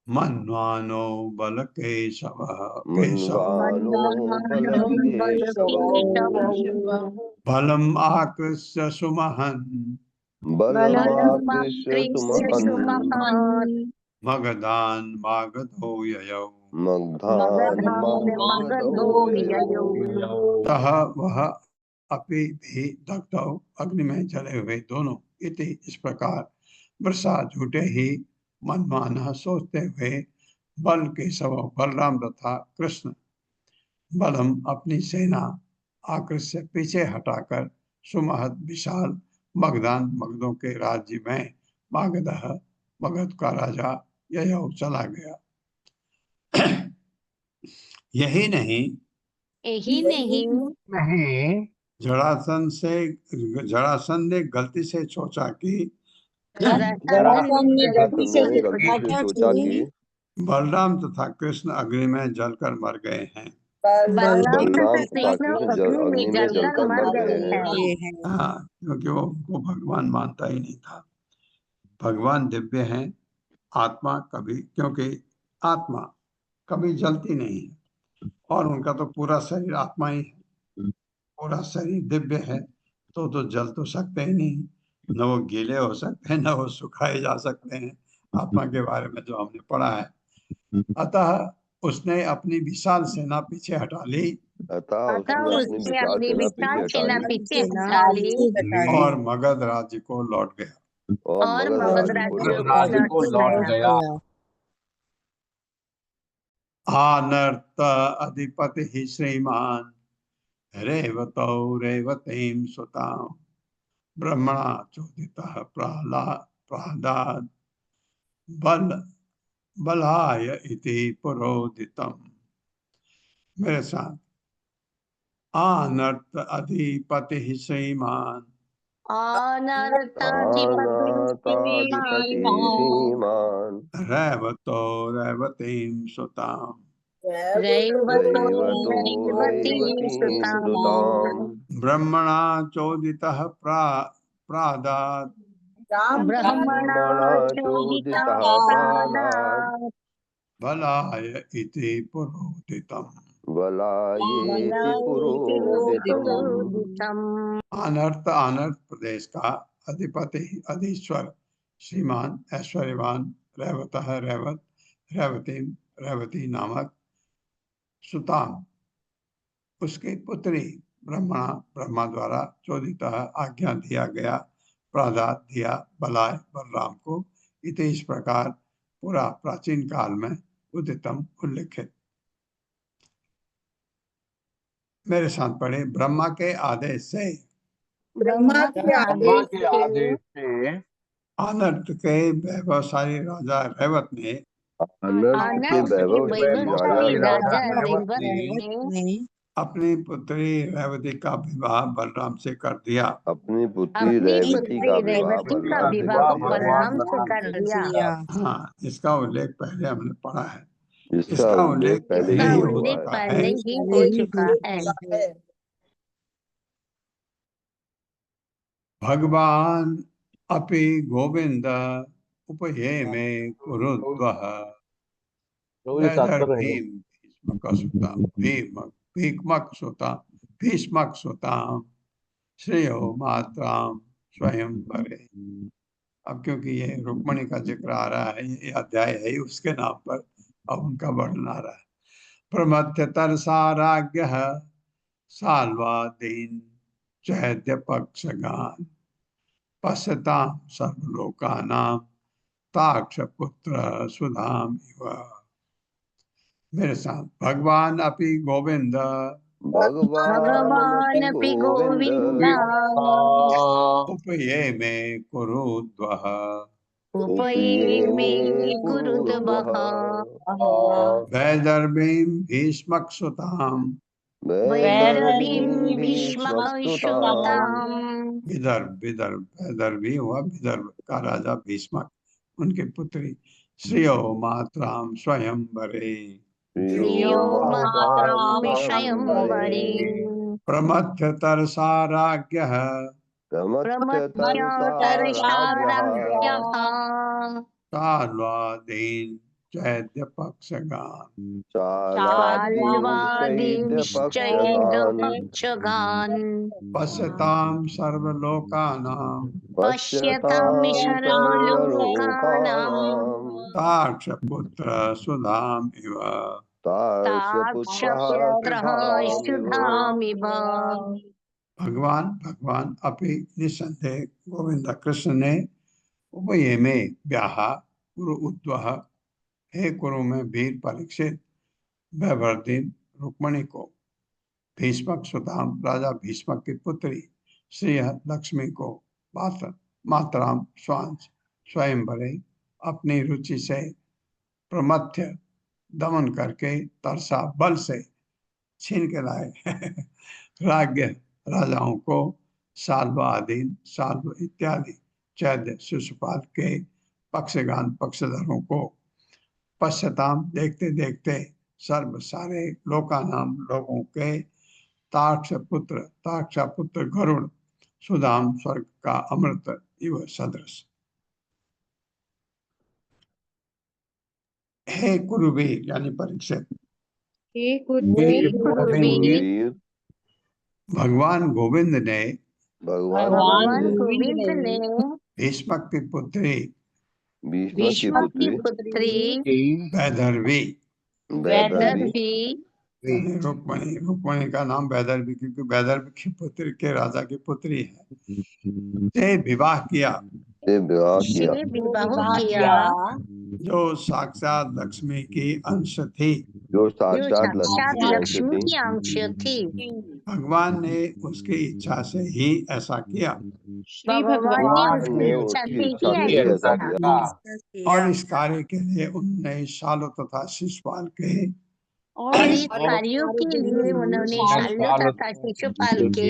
मन्वानो बलकेशवः मन्वानो बलकेशवौ बलम् आकृष्य सुमहन् बलमाकृष्य सुमहन् मगधान् मागधौ ययौ। मगधान् मागधौ ययौ। तः वह अपि भी दग्धौ, अग्नि में जले हुए दोनों, इति इस प्रकार वर्षा झूठे ही मनमाना सोचते हुए बल के सब बलराम तथा कृष्ण बलम अपनी सेना आकृष्य पीछे हटाकर सुमहत विशाल मगधान मगधों के राज्य में मागध मगध का राजा ययौ चला गया। यही नहीं जरासंध ने गलती से सोचा कि जरासंध ने गलती से सोचा कि बलराम तथा कृष्ण अग्नि में जलकर मर गए हैं। बलराम तथा कृष्ण अग्नि में जलकर मर गए हैं। क्योंकि वो उनको भगवान मानता ही नहीं था। भगवान दिव्य हैं, आत्मा कभी, क्योंकि आत्मा कभी जलती नहीं है और उनका तो पूरा शरीर आत्मा ही है। पूरा शरीर दिव्य है तो जल तो सकते ही नहीं। न वो गीले हो सकते हैं, न वो सुखाए जा सकते हैं, आत्मा के बारे में जो हमने पढ़ा है। अतः उसने अपनी विशाल सेना पीछे हटा ली उसने अपनी विशाल सेना पीछे हटा ली और मगध राज्य को लौट गया। और मगध राज्य को लौट गया। आनर्त अधिपति ही श्रीमान रेवतौ रेवतीं सुतां ब्रह्मणा चोदितः प्रह्लाद बलाय इति पुरोदितम्। मेरे साथ, आनर्त अधिपति ही श्रीमान रेवतो रेवतीं सुतां ब्रह्मणा चोदितः प्रादात् बलाय इति पुरोदितम्। अनर्त प्रदेश का अधिपति अधीश्वर श्रीमान ऐश्वर्यवान रेवती नामक सुताम उसकी पुत्री ब्रह्मा द्वारा चोदिता आज्ञा दिया गया, प्रादात दिया बलाय बलराम को, इति इस प्रकार पूरा प्राचीन काल में उदितम उल्लिखित। मेरे साथ पढ़े, ब्रह्मा के आदेश से ब्रह्मा के आदेश से अनर्थ के वैभवशाली राजा रैवत ने अनर्थ के अनर्थ के वैभवशाली राजा वैभवशाली राजा रैवत रैवत ने अपनी पुत्री रैवती का विवाह बलराम से कर दिया। अपनी पुत्री अपनी रैवती पुत्री का विवाह रैवती का बलराम से विवाह कर दिया। बलराम से कर दिया। हाँ, इसका उल्लेख पहले हमने पढ़ा है। इसका उल्लेख पहले इसका ही हुआ उल्लेख है। पहले ही हो चुका है। भगवान अपि गोविंद उपये में कुरुद्वः भीष्मक सुताम श्रेयो मात्राम स्वयं परे। अब क्योंकि ये रुक्मणी का जिक्र आ रहा है, ये अध्याय है ही उसके नाम पर, अब उनका वर्णन आ रहा है। प्रमथ्य तरसाराज्ञ साल्वादीन चैद्य पक्षगान पश्यताम सर्वलोकानां ताक्ष पुत्र सुधाम इव। मेरे साथ, भगवान अपि गोविंद भगवान अपि गोविंद उपये में कुरुद्वः उपये में कुरुद्वः वैदर्भीं भीष्मक सुताम वैदर्भीं भीष्मकसुताम्। विदर्भ वैदर्भी हुआ विदर्भ का राजा भीष्मक, उनकी पुत्री श्रियो मात्राम स्वयंवरे श्रियो मातरम् स्वयंवरे प्रमथ्य तरसाराज्ञः प्रमथ्यतर्षाराज्ञः साल्वादीन चैद्य पक्षगान साल्वादींश्चैद्यपक्षगान् पश्यताम सर्वलोकानां पश्यतां सर्वलोकानां ताक्ष पुत्र सुधाम इव। ताक्षपुत्रः सुधामिव। भगवान अपि निसंदेह गोविंद कृष्ण ने उभय में ब्याह कुरु उद्वह, हे कुरु में वीर परीक्षित वैवर्धीन रुक्मणी को भीष्मक सुदाम राजा भीष्मक की पुत्री श्री लक्ष्मी को मातराम स्वांश स्वयंवरे अपनी रुचि से प्रमथ्य दमन करके तरसा बल से छीन के लाए राज्य राजाओं को साल्वादीन साल्व इत्यादि चैद्य शिशुपाल के पक्षगान पक्षधरों को पश्यताम देखते देखते सर्व सारे लोकानाम लोगों के ताक्ष पुत्र गरुड़ सुदाम स्वर्ग का अमृत इव सदृश। हे कुरुवीर यानी परीक्षित, हे कुरुवीर भगवान गोविंद ने भीष्मक की पुत्री भीष्मक की पुत्री वैदर्भी वैदर्भी रुक्मणी का नाम वैदर्भी क्योंकि वैदर्भी की पुत्री के राजा की पुत्री है, से विवाह किया जो साक्षात लक्ष्मी की अंश थी। जो साक्षात लक्ष्मी की अंश थी। भगवान ने उसकी इच्छा से ही ऐसा किया। भगवान ने उसकी इच्छा से ही ऐसा किया। और इस कार्य के लिए उन्होंने शालो तथा शिशुपाल के और इस कार्यों के लिए उन्होंने शाल्य तथा शिशुपाल के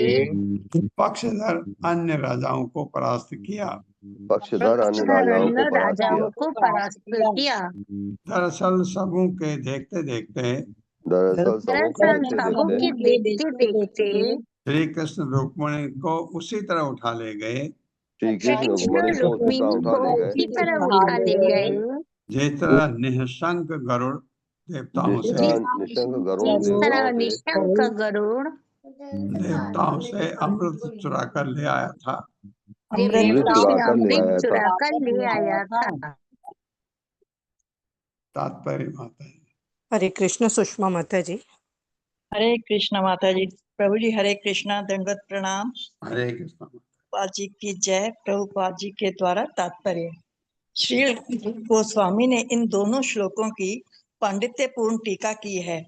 पक्षधर अन्य राजाओं को परास्त किया। पक्षधर अन्य राजाओं को परास्त किया। दरअसल सबों के देखते देखते श्री कृष्ण रुक्मणी को उसी तरह उठा ले गए रुक्मणी को उसी तरह उठा ले गए जिस तरह निःशंक गरुड़ देवताओं से अमृत चुरा कर ले आया था। तात्पर्य माता जी। हरे कृष्ण सुषमा माता जी। हरे कृष्ण माता जी। प्रभु जी हरे कृष्णा, दंडवत प्रणाम। हरे कृष्ण प्रभुपाद जी की जय। प्रभुपाद जी के द्वारा तात्पर्य। श्री गोस्वामी ने इन दोनों श्लोकों की पांडित्यपूर्ण टीका की है।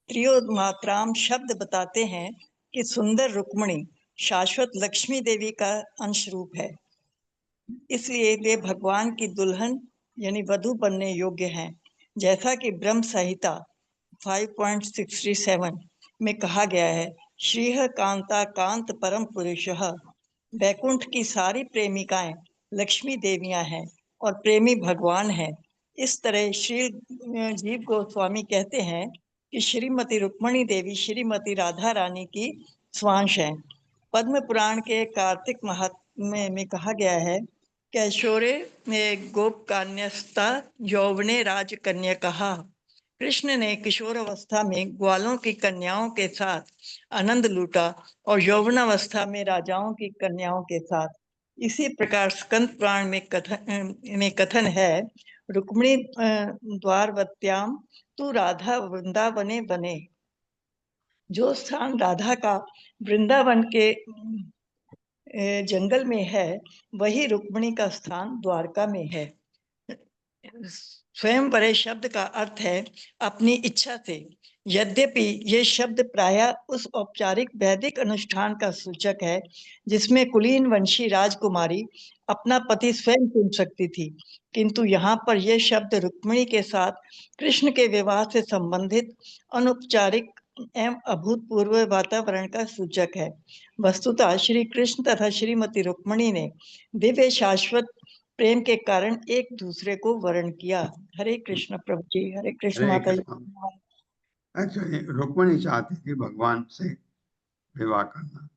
त्रियोमात्राम शब्द बताते हैं कि सुंदर रुक्मिणी शाश्वत लक्ष्मी देवी का अंश रूप है, इसलिए वे भगवान की दुल्हन यानी वधु बनने योग्य हैं। जैसा कि ब्रह्म संहिता 5.67 में कहा गया है, श्रीह कांता कांत परम पुरुषः, वैकुंठ की सारी प्रेमिकाएं लक्ष्मी देवियां हैं और प्रेमी भगवान हैं। इस तरह श्री जीव गोस्वामी कहते हैं कि श्रीमती रुक्मिणी देवी श्रीमती राधा रानी की स्वांश हैं। पद्म पुराण के कार्तिक महात्म्य में कहा गया है, कैशोरे में गोप कन्यस्ता यौवने राज कन्या कहा। कृष्ण ने किशोर अवस्था में ग्वालों की कन्याओं के साथ आनंद लूटा और यौवनावस्था में राजाओं की कन्याओं के साथ। इसी प्रकार स्कंद पुराण में कथन है, रुक्मिणी द्वारवत्याम तू राधा वृंदावने बने। जो स्थान राधा का वृंदावन के जंगल में है, वही रुक्मिणी का स्थान द्वारका में है। स्वयंवरे शब्द का अर्थ है अपनी इच्छा से। यद्यपि ये शब्द प्रायः उस औपचारिक वैदिक अनुष्ठान का सूचक है जिसमें कुलीन वंशी राजकुमारी अपना पति स्वयं चुन सकती थी, किंतु यहाँ पर यह शब्द रुक्मिणी के साथ कृष्ण के विवाह से संबंधित अनौपचारिक एवं अभूतपूर्व वातावरण का सूचक है। वस्तुतः श्री कृष्ण तथा श्रीमती रुक्मिणी ने दिव्य शाश्वत प्रेम के कारण एक दूसरे को वर्ण किया। हरे कृष्ण प्रभु जी, हरे कृष्ण हरे माता जी। कृष्ण। एक्चुअली रुक्मिणी चाहती थी भगवान से विवाह करना।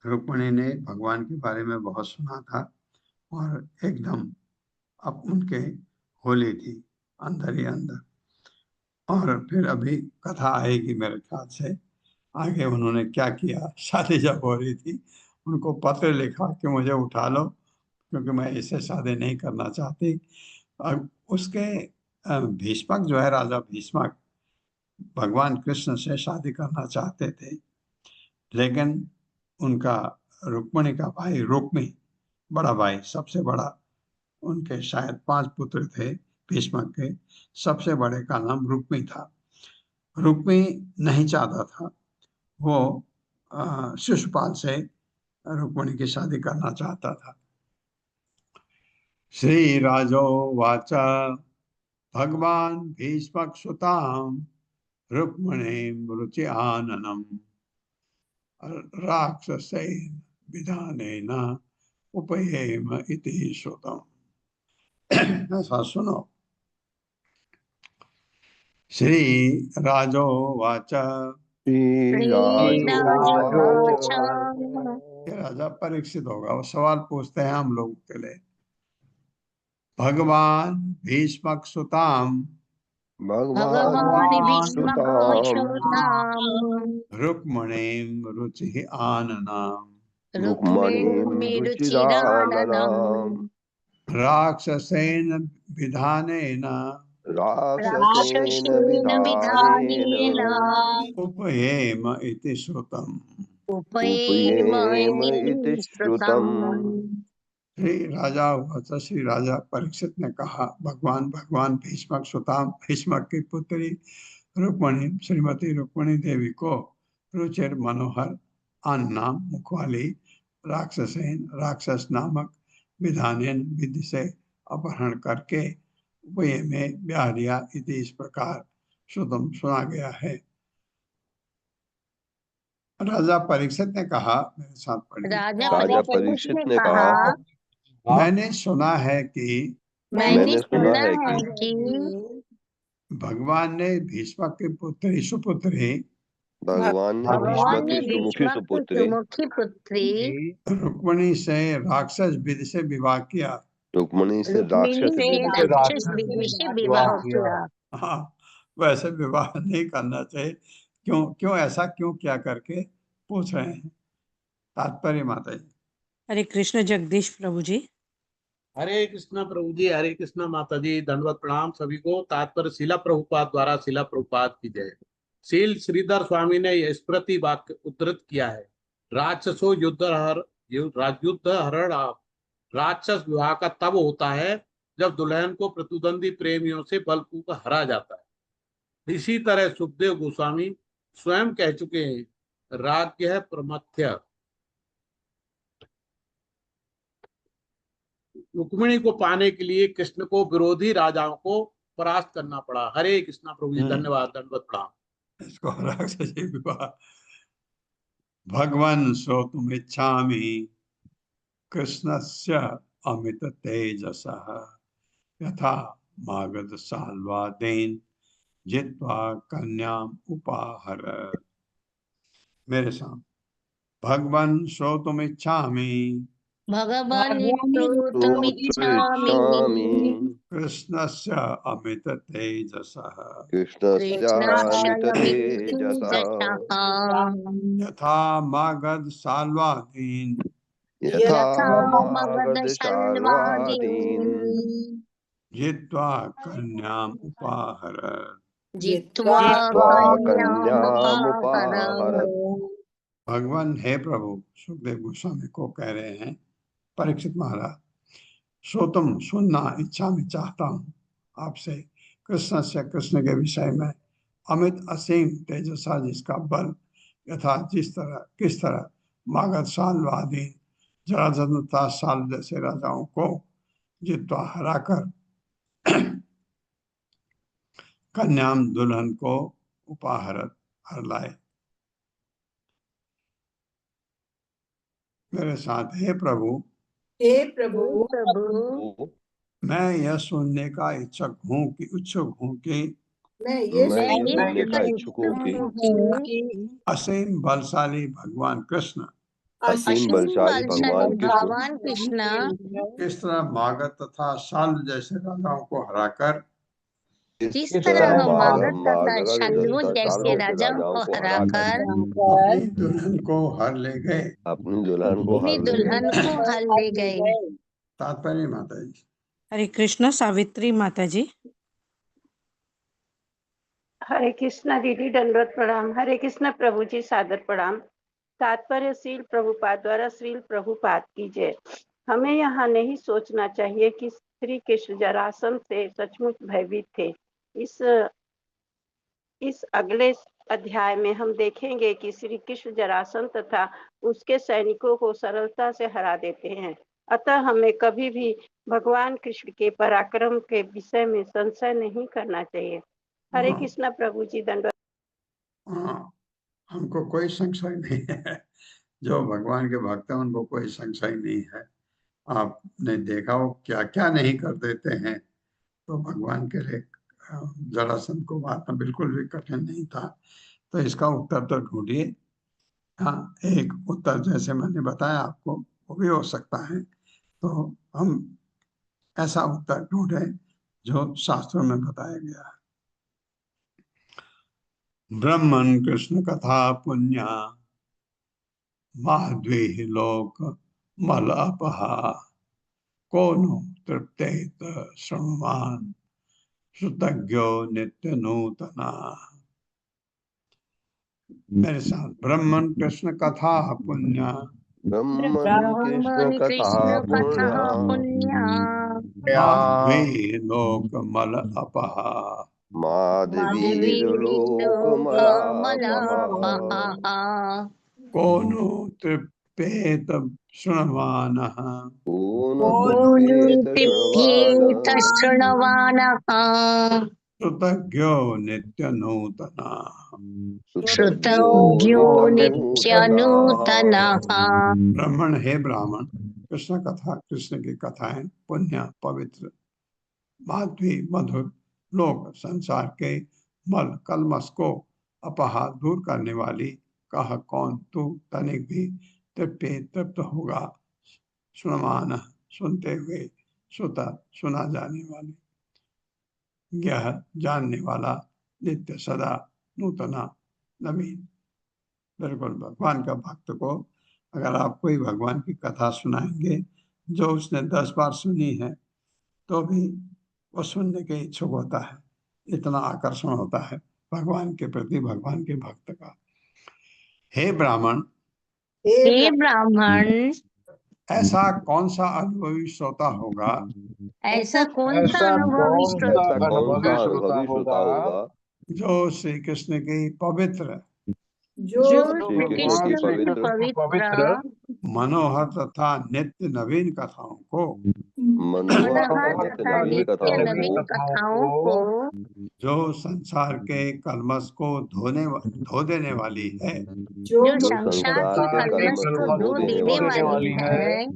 रुक्मिणी ने भगवान के बारे में बहुत सुना था और एकदम अब उनके होली थी अंदर ही अंदर। और फिर अभी कथा आएगी मेरे ख्याल से आगे उन्होंने क्या किया। शादी जब हो रही थी उनको पत्र लिखा कि मुझे उठा लो क्योंकि मैं इससे शादी नहीं करना चाहती। और उसके भीष्मक जो है, राजा भीष्मक भगवान कृष्ण से शादी करना चाहते थे, लेकिन उनका रुक्मिणी का भाई रुक्मी, बड़ा भाई, सबसे बड़ा, उनके शायद 5 पुत्र थे भीष्मक के, सबसे बड़े का नाम रुक्मी था। रुक्मी नहीं चाहता था, वो शिशुपाल से रुक्मिणी की शादी करना चाहता था। श्री राजो वाच भगवान भीष्मक सुताम रुक्मिणी रुचि आननम राक्षसेन विधानेन उपयेम इति श्रुतम्। ऐसा सुनो। श्री राजो वाच, राजा परीक्षित होगा, वो सवाल पूछते हैं हम लोगों के लिए। भगवान भीष्मक सुताम रुक्मिणीं रुचि आननाम राक्षसेन विधानेन उपयेम इति श्रुतम्। श्री राजा वाच, श्री राजा परीक्षित ने कहा, भगवान भीष्मक सुताम, भीष्मक की पुत्री रुक्मिणी श्रीमती रुक्मिणी देवी को रुचिर मनोहर अन्नाम मुखवाली राक्षसेन राक्षस नामक विधानेन विधि से अपहरण करके उपये में ब्याह दिया। इति इस प्रकार श्रुतम सुना गया है। राजा परीक्षित ने कहा, मेरे साथ पढ़िए। राजा परीक्षित ने कहा, मैंने सुना है कि भगवान ने भीष्मक की पुत्री सुपुत्री भगवान ने भीष्मक की सुमुखी पुत्री रुक्मिणी से राक्षस विधि से विवाह किया। रुक्मिणी से राक्षस विधि से विवाह किया। हाँ, वैसे विवाह नहीं करना चाहिए। क्यों ऐसा क्यों क्या करके पूछ रहे हैं। तात्पर्य माता जी। हरे कृष्ण जगदीश प्रभु जी। हरे कृष्णा प्रभु जी, हरे कृष्णा माता जी, दंडवत प्रणाम सभी को। तात्पर्य शिला प्रभुपाद द्वारा, शिला प्रभुपाद की जय। शील श्रीधर स्वामी ने यह स्मृति वाक्य उद्धृत किया है, राक्षसो युद्ध हरण राक्षस विवाह का तब होता है जब दुल्हन को प्रतिद्वंदी प्रेमियों से बलपूर्वक हरा जाता है। इसी तरह सुखदेव गोस्वामी स्वयं कह चुके हैं, राज्य है प्रमथ्य। रुक्मिणी को पाने के लिए कृष्ण को विरोधी राजाओं को परास्त करना पड़ा। हरे कृष्णा प्रभु जी, धन्यवाद, दंडवत प्रणाम। इसको राक्षस जी विवाह भगवान श्रोतुम इच्छामि कृष्णस्य अमित तेजसः यथा मागध साल्वादेन जित्वा कन्याम उपाहर। मेरे साथ भगवान श्रोतुम इच्छामि भगवान् श्रोतुमिच्छामि कृष्णस्य अमित तेजसः कृष्णस्यामित तेजसा यथा मागध साल्वादीन यथा मागध शाल्वादीन जित्वा कन्याम उपाहर। जित्वा कन्यामुपाहर। भगवान हे प्रभु सुखदेव गोस्वामी को कह रहे हैं, परीक्षित महाराज, श्रोतम सुनना इच्छा में चाहता हूँ आपसे कृष्ण से, कृष्ण के विषय में, अमित असीम तेजसा जिसका बल, यथा जिस तरह किस तरह मागध साल्वादीन जरासंध साल जैसे राजाओं को जित्वा हराकर कन्याम दुल्हन को उपाहरत हर लाए। मेरे साथ हे प्रभु मैं यह सुनने का इच्छुक हूँ कि मैं ये सुनने का इच्छुक हूँ कि असीम बलशाली भगवान कृष्ण असीम बलशाली भगवान कृष्ण किस तरह मागध तथा शाल्व जैसे राजाओं को हराकर जिस तरह मागध तथा शाल्व जैसे राजाओं को हराकर अपनी दुल्हन को हर ले गए। अपनी दुल्हन को हर ले गए। तात्पर्य माता जी। हरे कृष्ण सावित्री माता जी। हरे कृष्णा दीदी, दंडवत प्रणाम। हरे कृष्ण प्रभु जी, सादर प्रणाम। तात्पर्य श्रील प्रभुपाद द्वारा श्रील प्रभुपाद की जय। हमें यहाँ नहीं सोचना चाहिए कि श्री कृष्ण जरासंध से सचमुच भयभीत थे। इस अगले अध्याय में हम देखेंगे कि श्री कृष्ण जरासंध तथा उसके सैनिकों को सरलता से हरा देते हैं। अतः हमें कभी भी भगवान कृष्ण के पराक्रम के विषय में संशय नहीं करना चाहिए। हरे कृष्णा प्रभु जी, दंडवत। हमको कोई संशय नहीं है, जो भगवान के भक्त हैं उनको कोई संशय नहीं है। आपने देखा हो क्या क्या नहीं कर देते हैं, तो भगवान के लिए जरासंध को मारना बिल्कुल भी कठिन नहीं था। तो इसका उत्तर तो ढूंढिए। हाँ, एक उत्तर जैसे मैंने बताया आपको वो भी हो सकता है, तो हम ऐसा उत्तर ढूंढें जो शास्त्रों में बताया गया है। ब्रह्मन कृष्ण कथा पुण्या माध्वी लोक मल अपहा कोनो तृप्तेत श्रमवान श्रुतज्ञो नित्य नूतना। मेरे साथ ब्रह्मन कृष्ण कथा पुण्या ब्रह्मन कृष्ण कथा पुण्या माध्वी लोक मल अपहा माधवी लोक मलापहा कोनो तृप्तेत शृण्वानः कोनो तृप्येत शृण्वानः श्रुतज्ञो नित्य नूतना। श्रुतज्ञो नित्यनूतनः। ब्राह्मण हे ब्राह्मण, कृष्ण कथा, कृष्ण की कथाएं पुण्य पवित्र माध्वी मधुर लोक संसार के मल कलमस को अपहा दूर करने वाली। कह कौन तू तनिक भी तृप्त होगा, सुनमान सुनते हुए, सुता सुना जाने वाली, यह जानने वाला, नित्य सदा नूतना नवीन। बिल्कुल भगवान का भक्त को अगर आप कोई भगवान की कथा सुनाएंगे जो उसने 10 बार सुनी है तो भी वो सुनने के इच्छुक होता है। इतना आकर्षण होता है भगवान के प्रति भगवान के भक्त का। हे ब्राह्मण, ऐसा कौन सा अनुभवी श्रोता होगा, ऐसा कौन सा अनुभवी श्रोता होगा जो श्री कृष्ण की पवित्र जो श्री कृष्ण की कृष्ण पवित्र मनोहर तथा नित्य नवीन कथाओं को मनोहर मनोहर तथा नित्य तथा नवीन नित्य कथाओं नवीन को कथाओं को जो संसार के कलमश को धो देने वाली है, जो जो संसार संसार के के कलमश कलमश को को धो धो देने देने वाली है,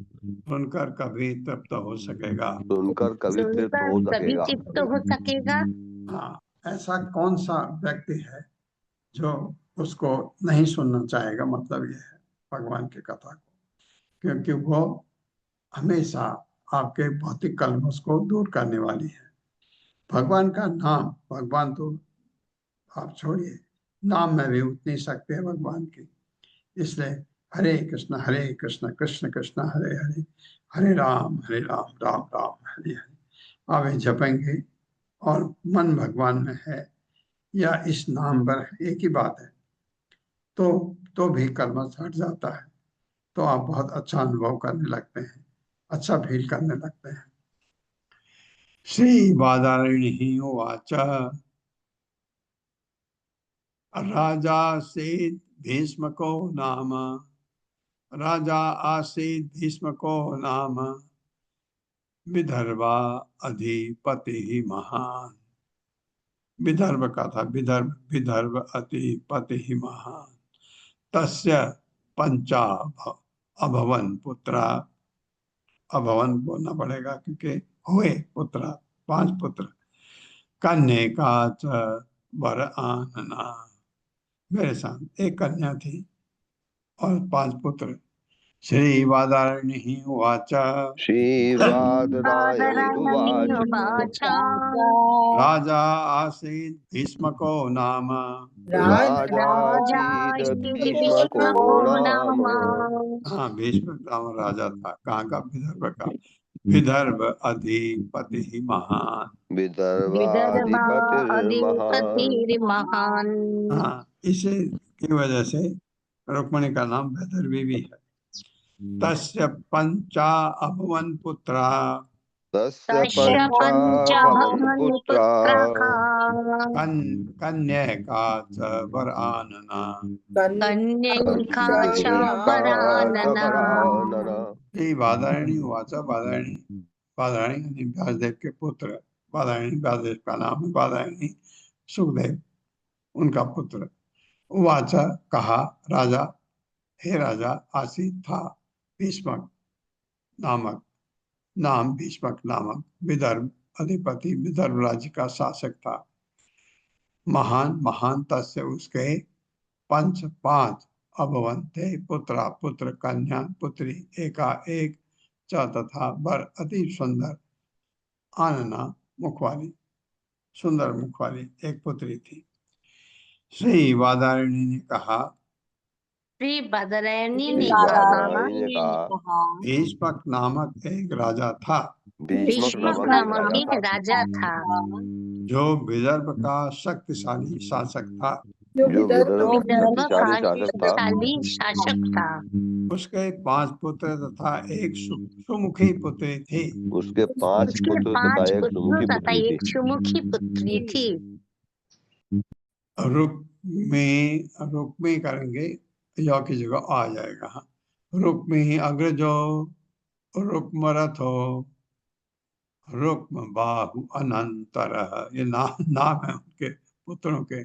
सुनकर कभी तृप्त हो सकेगा। सुनकर कभी तृप्त सुनकर हो कभी सकेगा। चित्त हो सकेगा। हाँ, ऐसा कौन सा व्यक्ति है जो उसको नहीं सुनना चाहेगा? मतलब ये है भगवान की कथा को, क्योंकि वो हमेशा आपके भौतिक कलमश को दूर करने वाली है। भगवान का नाम, भगवान तो आप छोड़िए, नाम में भी उतनी शक्ति है भगवान की। इसलिए हरे कृष्ण कृष्ण कृष्ण हरे हरे, हरे राम राम राम हरे हरे आप ये जपेंगे और मन भगवान में है या इस नाम पर है, एक ही बात है, तो भी कलमश हट जाता है। तो आप बहुत अच्छा अनुभव करने लगते हैं, अच्छा फील करने लगते हैं। श्री बादारिणी उवाच राजा आसीत् भीष्मको नाम, राजा आसीत् भीष्मको नाम, विदर्भा अधिपति महान। विदर्भ का था, विदर्भ अधिपति महान। तस्य पंचा अभवन पुत्रा, अभवन बोलना पड़ेगा क्योंकि हुए पुत्र, 5 पुत्र। कन्या च वर आनना, मेरे साथ एक कन्या थी और 5 पुत्र। श्री वादारणी उवाच श्रीबादरायणीरुवाच उवाच राजा आसीत् भीष्मको नाम, राजा राजा भीष्मको नाम हाँ भीष्म नाम राजा था। कहाँ का? विदर्भ का। विदर्भ अधिपति महान। विदर्भाधिपतिर्महान् महान। हाँ, इसी की वजह से रुक्मिणी का नाम वैदर्भी भी है। तस्य पंचा अभवन पुत्रा, तस्य पंचाभवन पुत्रा कन्या का च वर आनना। कन्यैका च कन्यैका च वरानना। वरानना। श्री बादारणी वाचा, बादारणी यानी व्यासदेव के पुत्र। बादारणी व्यासदेव का नाम है। बादारणी सुखदेव उनका पुत्र। वाचा कहा, राजा, हे राजा, आसीत था भीष्मक नामक, नाम भीष्मक नामक विदर्भ अधिपति, विदर्भ राज्य का शासक था। महान, महान तस्य उसके 5 अभवन थे, पुत्रा पुत्र, कन्या पुत्री, एका एक, च तथा वर अति सुंदर, आनना मुखवाली, सुंदर मुखवाली एक पुत्री थी। श्री वादारिणी ने कहा, श्री बदरैनी ने श्रीबादरायणी ने कहा भीष्मक नामक एक राजा था, भीष्मक नामक एक राजा था जो विदर्भ का शक्तिशाली शासक था। जो विदर्भ विदर्भ का का शक्तिशाली शासक था। शक्तिशाली शासक था। उसके 5 पुत्र तथा एक सुमुखी पुत्री थी। उसके 5 उसके पुत्र तथा 5 एक पुत्र सुमुखी तथा पुत्री एक थी। सुमुखी पुत्री थी। रुक्मी करेंगे, या की जगह आ जाएगा। हाँ, रुक्मी अग्रजो रुक्मरथो रुक्म बाहु अनंतर, ये नाम है उनके पुत्रों के।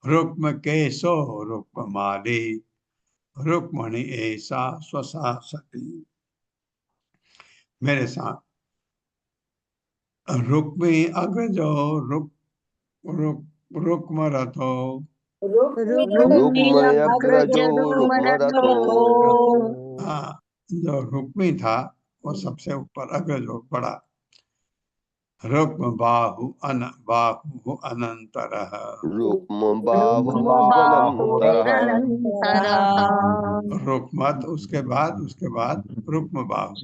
रुक्म केशो रुक्म माली, रुक्मणि ऐसा स्वसा सती। मेरे साथ रुक्मी अग्रजो रुक्मरथो, रुक्म अग्रजो रुक्मरथो। हाँ, जो रुक्मी था वो सबसे ऊपर, अग्रजो बड़ा। रुक्म बाहु अनंतर, रुक्म बाहुरनन्तरः। रुक्मत उसके बाद रुक्म बाहु,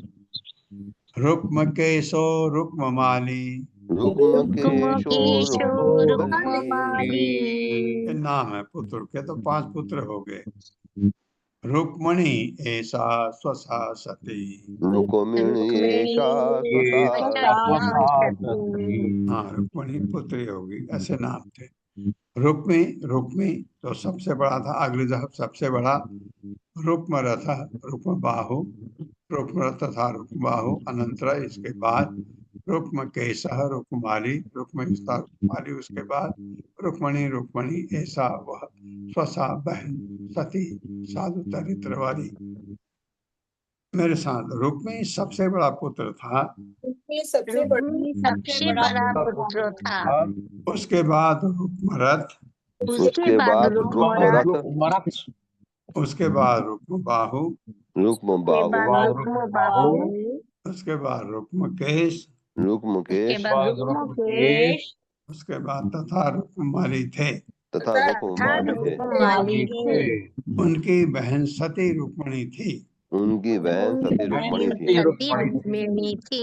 रुक्म केशो रुक्म माली, रुक्म केशो रुक्म माली। ये नाम है पुत्र के। तो 5 पुत्र हो गए। रुक्मणी ऐसा स्वसा सती, रुक्मिणी एषा स्वसा सती। हाँ रुक्मणी पुत्री होगी, ऐसे नाम थे। रुक्मी रुक्मी तो सबसे बड़ा था, अग्रजह सबसे बड़ा, रुक्मरथ रुक्म बाहु, रुक्मरथ था रुक्मबाहु, अनंतर इसके बाद रुक्मकेशः रुक्माली, रुक्मयुक्ता रुक्माली, उसके बाद रुक्मणी रुक्मणी, ऐसा वह स्वसा बहन सती साधु चरित्र वाली। मेरे साथ रुक्मी सबसे बड़ा पुत्र था, रुक्मी सबसे बड़ा पुत्र था। उसके बाद रुक्मरथ, उसके बाद रुक्मरथ, उसके बाद रुक्मबाहु, रुक्म उसके बाद रुक्मबाहु, उसके बाद रुक्मकेश, रुक्मकेश, उसके बाद रुक्मकेश, उसके बाद तथा रुक्ममाली थे। तथा रुक्ममाली थे। रुक्ममाली थे। उनकी बहन सती रुक्मणी थी। उनकी बहन सती रुक्मणी थी। सती रुक्मिणी थी।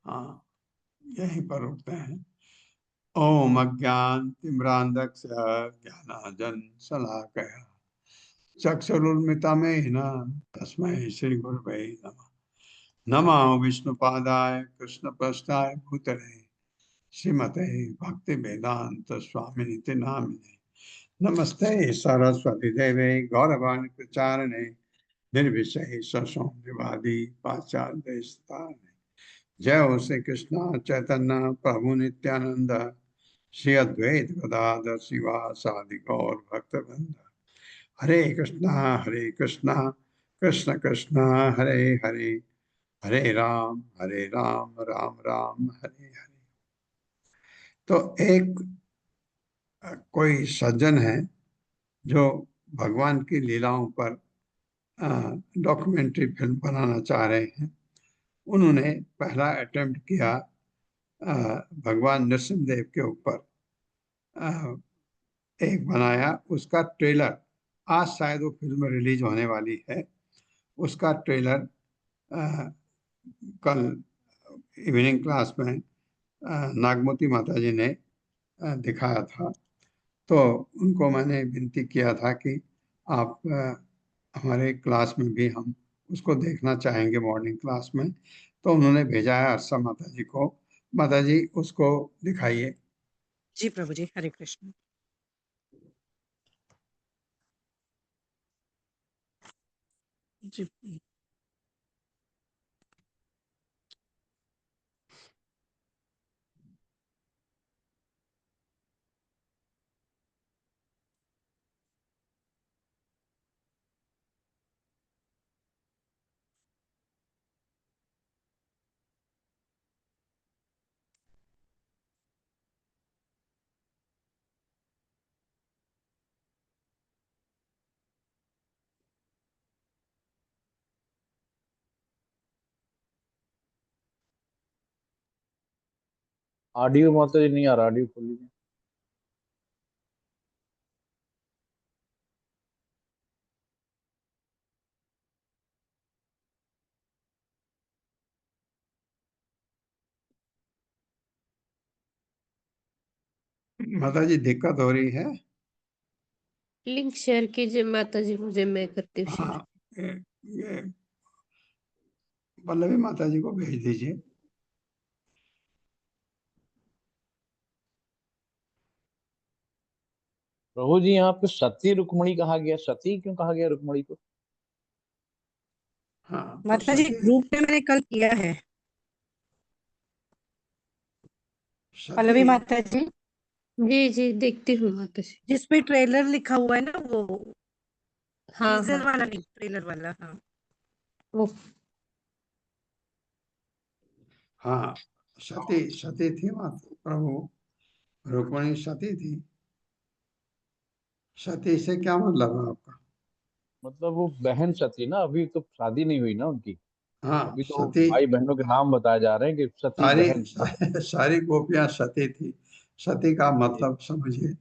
हाँ, यहीं पर रुकते हैं। ओम अज्ञान तिम्रांधस्य ज्ञानांजन शलाकया चक्षुरुन्मिलितं तस्मै श्री गुरवे नमः। नमो विष्णुपादाय कृष्णप्रस्थाय भूतले श्रीमते भक्ति वेदांत स्वामिनिति नामिने। नमस्ते सरस्वती देवे गौरवाणी प्रचारणे निर्विशेष शून्यवादी पाश्चात्य स्थाने। जय हो श्री कृष्ण चैतन्य प्रभु नित्यानंद श्री अद्वैत गदाधर शिवासादि गौर भक्तवृंद। हरे कृष्णा कृष्ण कृष्ण हरे हरे, हरे राम राम राम हरे हरे। तो एक कोई सज्जन है जो भगवान की लीलाओं पर डॉक्यूमेंट्री फिल्म बनाना चाह रहे हैं। उन्होंने पहला अटेम्प्ट किया भगवान नरसिंहदेव के ऊपर, एक बनाया, उसका ट्रेलर आज शायद वो फिल्म रिलीज होने वाली है। उसका ट्रेलर कल इवनिंग क्लास में नागमती माता जी ने दिखाया था। तो उनको मैंने विनती किया था कि आप हमारे क्लास में भी हम उसको देखना चाहेंगे मॉर्निंग क्लास में। तो उन्होंने भेजा है अर्षा माता जी को। माता जी उसको दिखाइए। जी प्रभु जी, हरे कृष्ण। जी ऑडियो माता जी नहीं आ रहा, ऑडियो खोलिए। माता जी दिक्कत हो रही है? लिंक शेयर कीजिए माता जी मुझे, मैं करती हूँ शेयर। हाँ, ये पल्लवी माता जी को भेज दीजिए। प्रभु जी यहाँ पे सती रुक्मणी कहा गया, सती क्यों कहा गया रुक्मणी को? हाँ, तो माता जी ग्रुप में मैंने कल किया है। पल्लवी माता जी, जी जी देखती हूँ माता जी। जिसपे ट्रेलर लिखा हुआ है ना, वो हाँ टीजर हाँ वाला नहीं, ट्रेलर वाला। हाँ वो हाँ, सती थी माता प्रभु, रुक्मणी सती थी। सती से क्या मतलब है आपका? मतलब वो बहन सती ना, अभी तो शादी नहीं हुई ना उनकी। हाँ, अभी तो सती भाई बहनों के नाम बताए जा रहे हैं कि सती बहन। सारी गोपियां सती थी। सती का मतलब समझिए,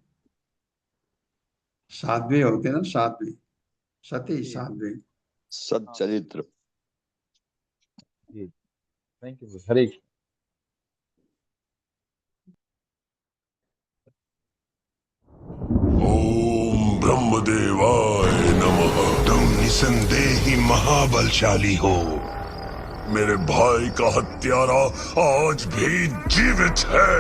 साध्वी होती है ना, साध्वी, सती साध्वी। सच्चरित्र। जी, थैंक यू। हरे कृष्ण। ओम ब्रह्मदेवाय नमः। तुम निसंदेही महाबलशाली हो, मेरे भाई का हत्यारा आज भी जीवित है।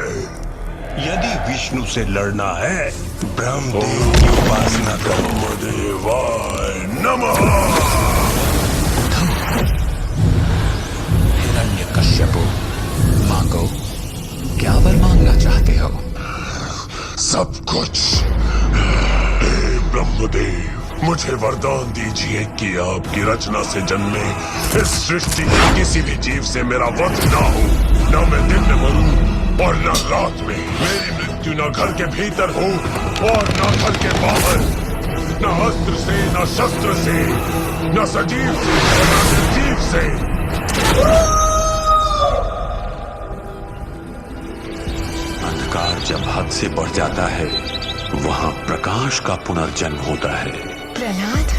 यदि विष्णु से लड़ना है ब्रह्मदेव की उपासना करो। ब्रह्मदेवाय नमः। हिरण्यकश्यपु, मांगो, क्या वर मांगना चाहते हो? सब कुछ। हे ब्रह्मदेव, मुझे वरदान दीजिए कि आपकी रचना से जन्मे इस सृष्टि के किसी भी जीव से मेरा वध ना हो, न मैं दिन में मरूं और न रात में। मेरी मृत्यु न घर के भीतर हो और न घर के बाहर, न अस्त्र से, न शस्त्र से, न सजीव से, न निर्जीव से। अंधकार जब हद से बढ़ जाता है वहाँ प्रकाश का पुनर्जन्म होता है। प्रहलाद,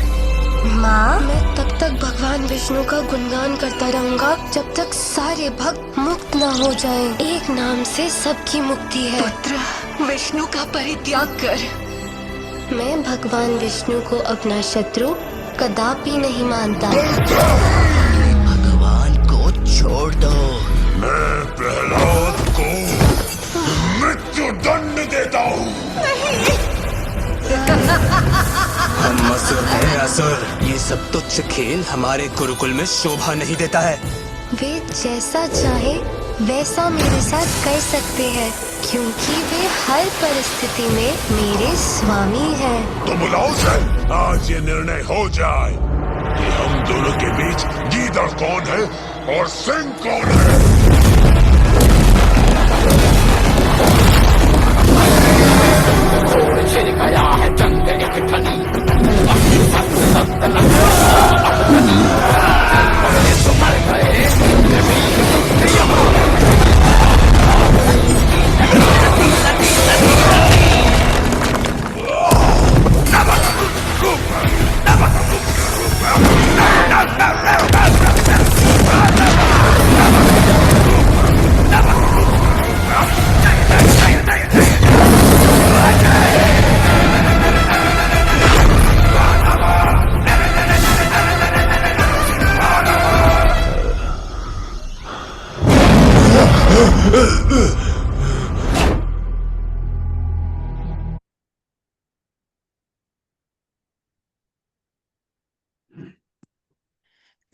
माँ, मैं तब तक भगवान विष्णु का गुणगान करता रहूंगा जब तक सारे भक्त मुक्त न हो जाएं। एक नाम से सबकी मुक्ति है। पुत्र, विष्णु का परित्याग कर। मैं भगवान विष्णु को अपना शत्रु कदापि नहीं मानता। भगवान को छोड़ दो। मैं प्रहलाद को मृत्यु दंड देता हूँ। हम असुर हैं, असुर। ये सब तुच्छ खेल हमारे गुरुकुल में शोभा नहीं देता है। वे जैसा चाहे वैसा मेरे साथ कर सकते हैं, क्योंकि वे हर परिस्थिति में मेरे स्वामी हैं। तो बुलाओ सर, आज ये निर्णय हो जाए कि हम दोनों के बीच गीदड़ कौन है और सिंह कौन है। गया है जंग एक ठनी,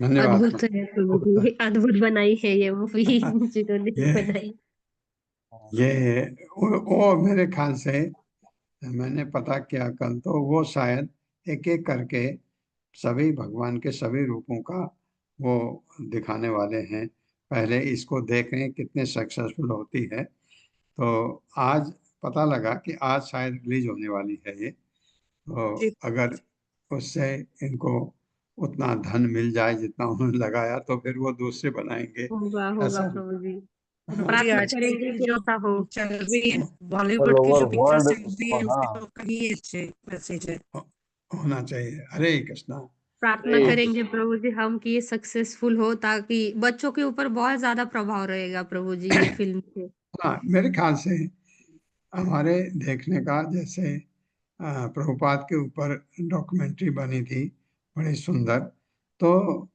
धन्यवाद। अद्भुत है प्रभु जी, अद्भुत बनाई है ये मूवी जिन्होंने ये बनाई। ये वो मेरे ख्याल से मैंने पता किया कल, तो वो शायद एक एक करके सभी भगवान के सभी रूपों का वो दिखाने वाले हैं। पहले इसको देखें कितने सक्सेसफुल होती है। तो आज पता लगा कि आज शायद रिलीज होने वाली है ये। तो अगर उससे इनको उतना धन मिल जाए जितना उन्होंने लगाया तो फिर वो दूसरे बनाएंगे। होगा ऐसा प्रभु जी, जी, प्रार्थना आजकल करेंगे की कि जो ऐसा हो। चल रही है ऑल बॉलीवुड की ओवर जो पिक्चर्स वर्ल्ड। चल रही है उसमें हाँ, तो कहीं अच्छे मैसेज है। होना चाहिए। हरे कृष्णा। प्रार्थना हरे करेंगे प्रभु जी हम कि ये सक्सेसफुल हो, ताकि बच्चों के ऊपर बहुत ज्यादा प्रभाव रहेगा प्रभु जी ये फिल्म से। हाँ, मेरे ख्याल से हमारे देखने का, जैसे प्रभुपाद के ऊपर डॉक्यूमेंट्री बनी थी बड़ी सुंदर, तो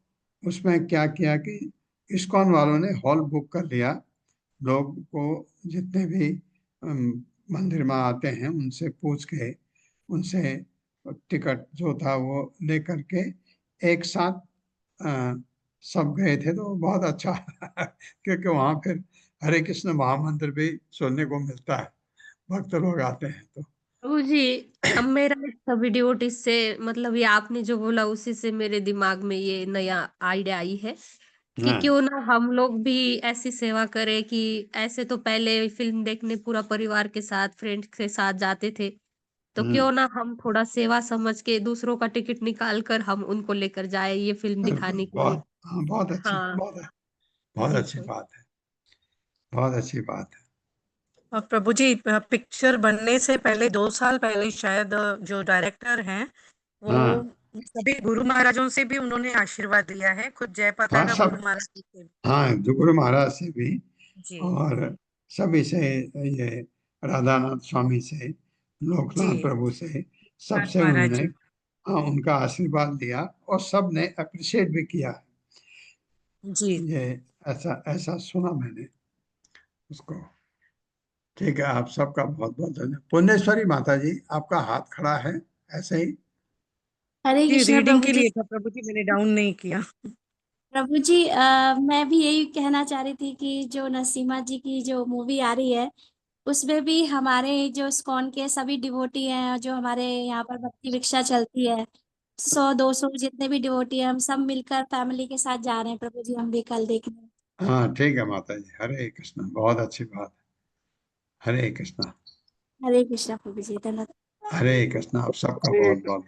उसमें क्या किया कि इस्कॉन वालों ने हॉल बुक कर लिया। लोग को जितने भी मंदिर में आते हैं उनसे पूछ के, उनसे टिकट जो था वो ले करके एक साथ सब गए थे। तो बहुत अच्छा क्योंकि वहाँ फिर हरे कृष्ण महामंत्र भी सुनने को मिलता है, भक्त लोग आते हैं तो। प्रभु जी, अब मेरा सभी डिवोटीज से मतलब ये आपने जो बोला उसी से मेरे दिमाग में ये नया आइडिया आई है कि हाँ, क्यों ना हम लोग भी ऐसी सेवा करें कि ऐसे तो पहले फिल्म देखने पूरा परिवार के साथ फ्रेंड्स के साथ जाते थे, तो क्यों ना हम थोड़ा सेवा समझ के दूसरों का टिकट निकाल कर हम उनको लेकर जाए ये फिल्म दिखाने के लिए। बहुत, हाँ, बहुत अच्छी, हाँ बहुत जी अच्छी बात है, बहुत अच्छी बात है। और प्रभु जी पिक्चर बनने से पहले 2 साल पहले शायद जो डायरेक्टर हैं वो हाँ, सभी गुरु महाराजों से भी उन्होंने आशीर्वाद लिया है, खुद जय हाँ, पताका सब, गुरु महाराज जी से। हाँ, जो गुरु महाराज से भी जी और सभी से, ये राधानाथ स्वामी से, लोकनाथ जी प्रभु से, नाथ सबसे महाराज उन्होंने जी। हाँ उनका आशीर्वाद लिया और सब ने अप्रिशिएट भी किया। जी ये ऐसा ऐसा सुना मैंने उसको। ठीक है, आप सबका बहुत बहुत धन्यवाद। पुण्यश्वरी माता जी, आपका हाथ खड़ा है ऐसे ही। हरे जी कृष्णा रीडिंग प्रभु के जी। लिए था प्रभु जी, मैंने डाउन नहीं किया। प्रभु जी मैं भी यही कहना चाह रही थी कि जो नरसिम्हा जी की जो मूवी आ रही है उसमें भी हमारे जो इस्कॉन के सभी डिवोटी हैं, जो हमारे यहाँ पर भक्ति भिक्षा चलती है, 100-200 जितने भी डिवोटी हैं, हम सब मिलकर फैमिली के साथ जा रहे हैं प्रभु जी, हम भी कल देखने। हाँ ठीक है माता जी, हरे कृष्णा, बहुत अच्छी बात है। हरे कृष्णा। हरे कृष्णा प्रभु जी, धन्यवाद। हरे कृष्णा, आप सबका बहुत बहुत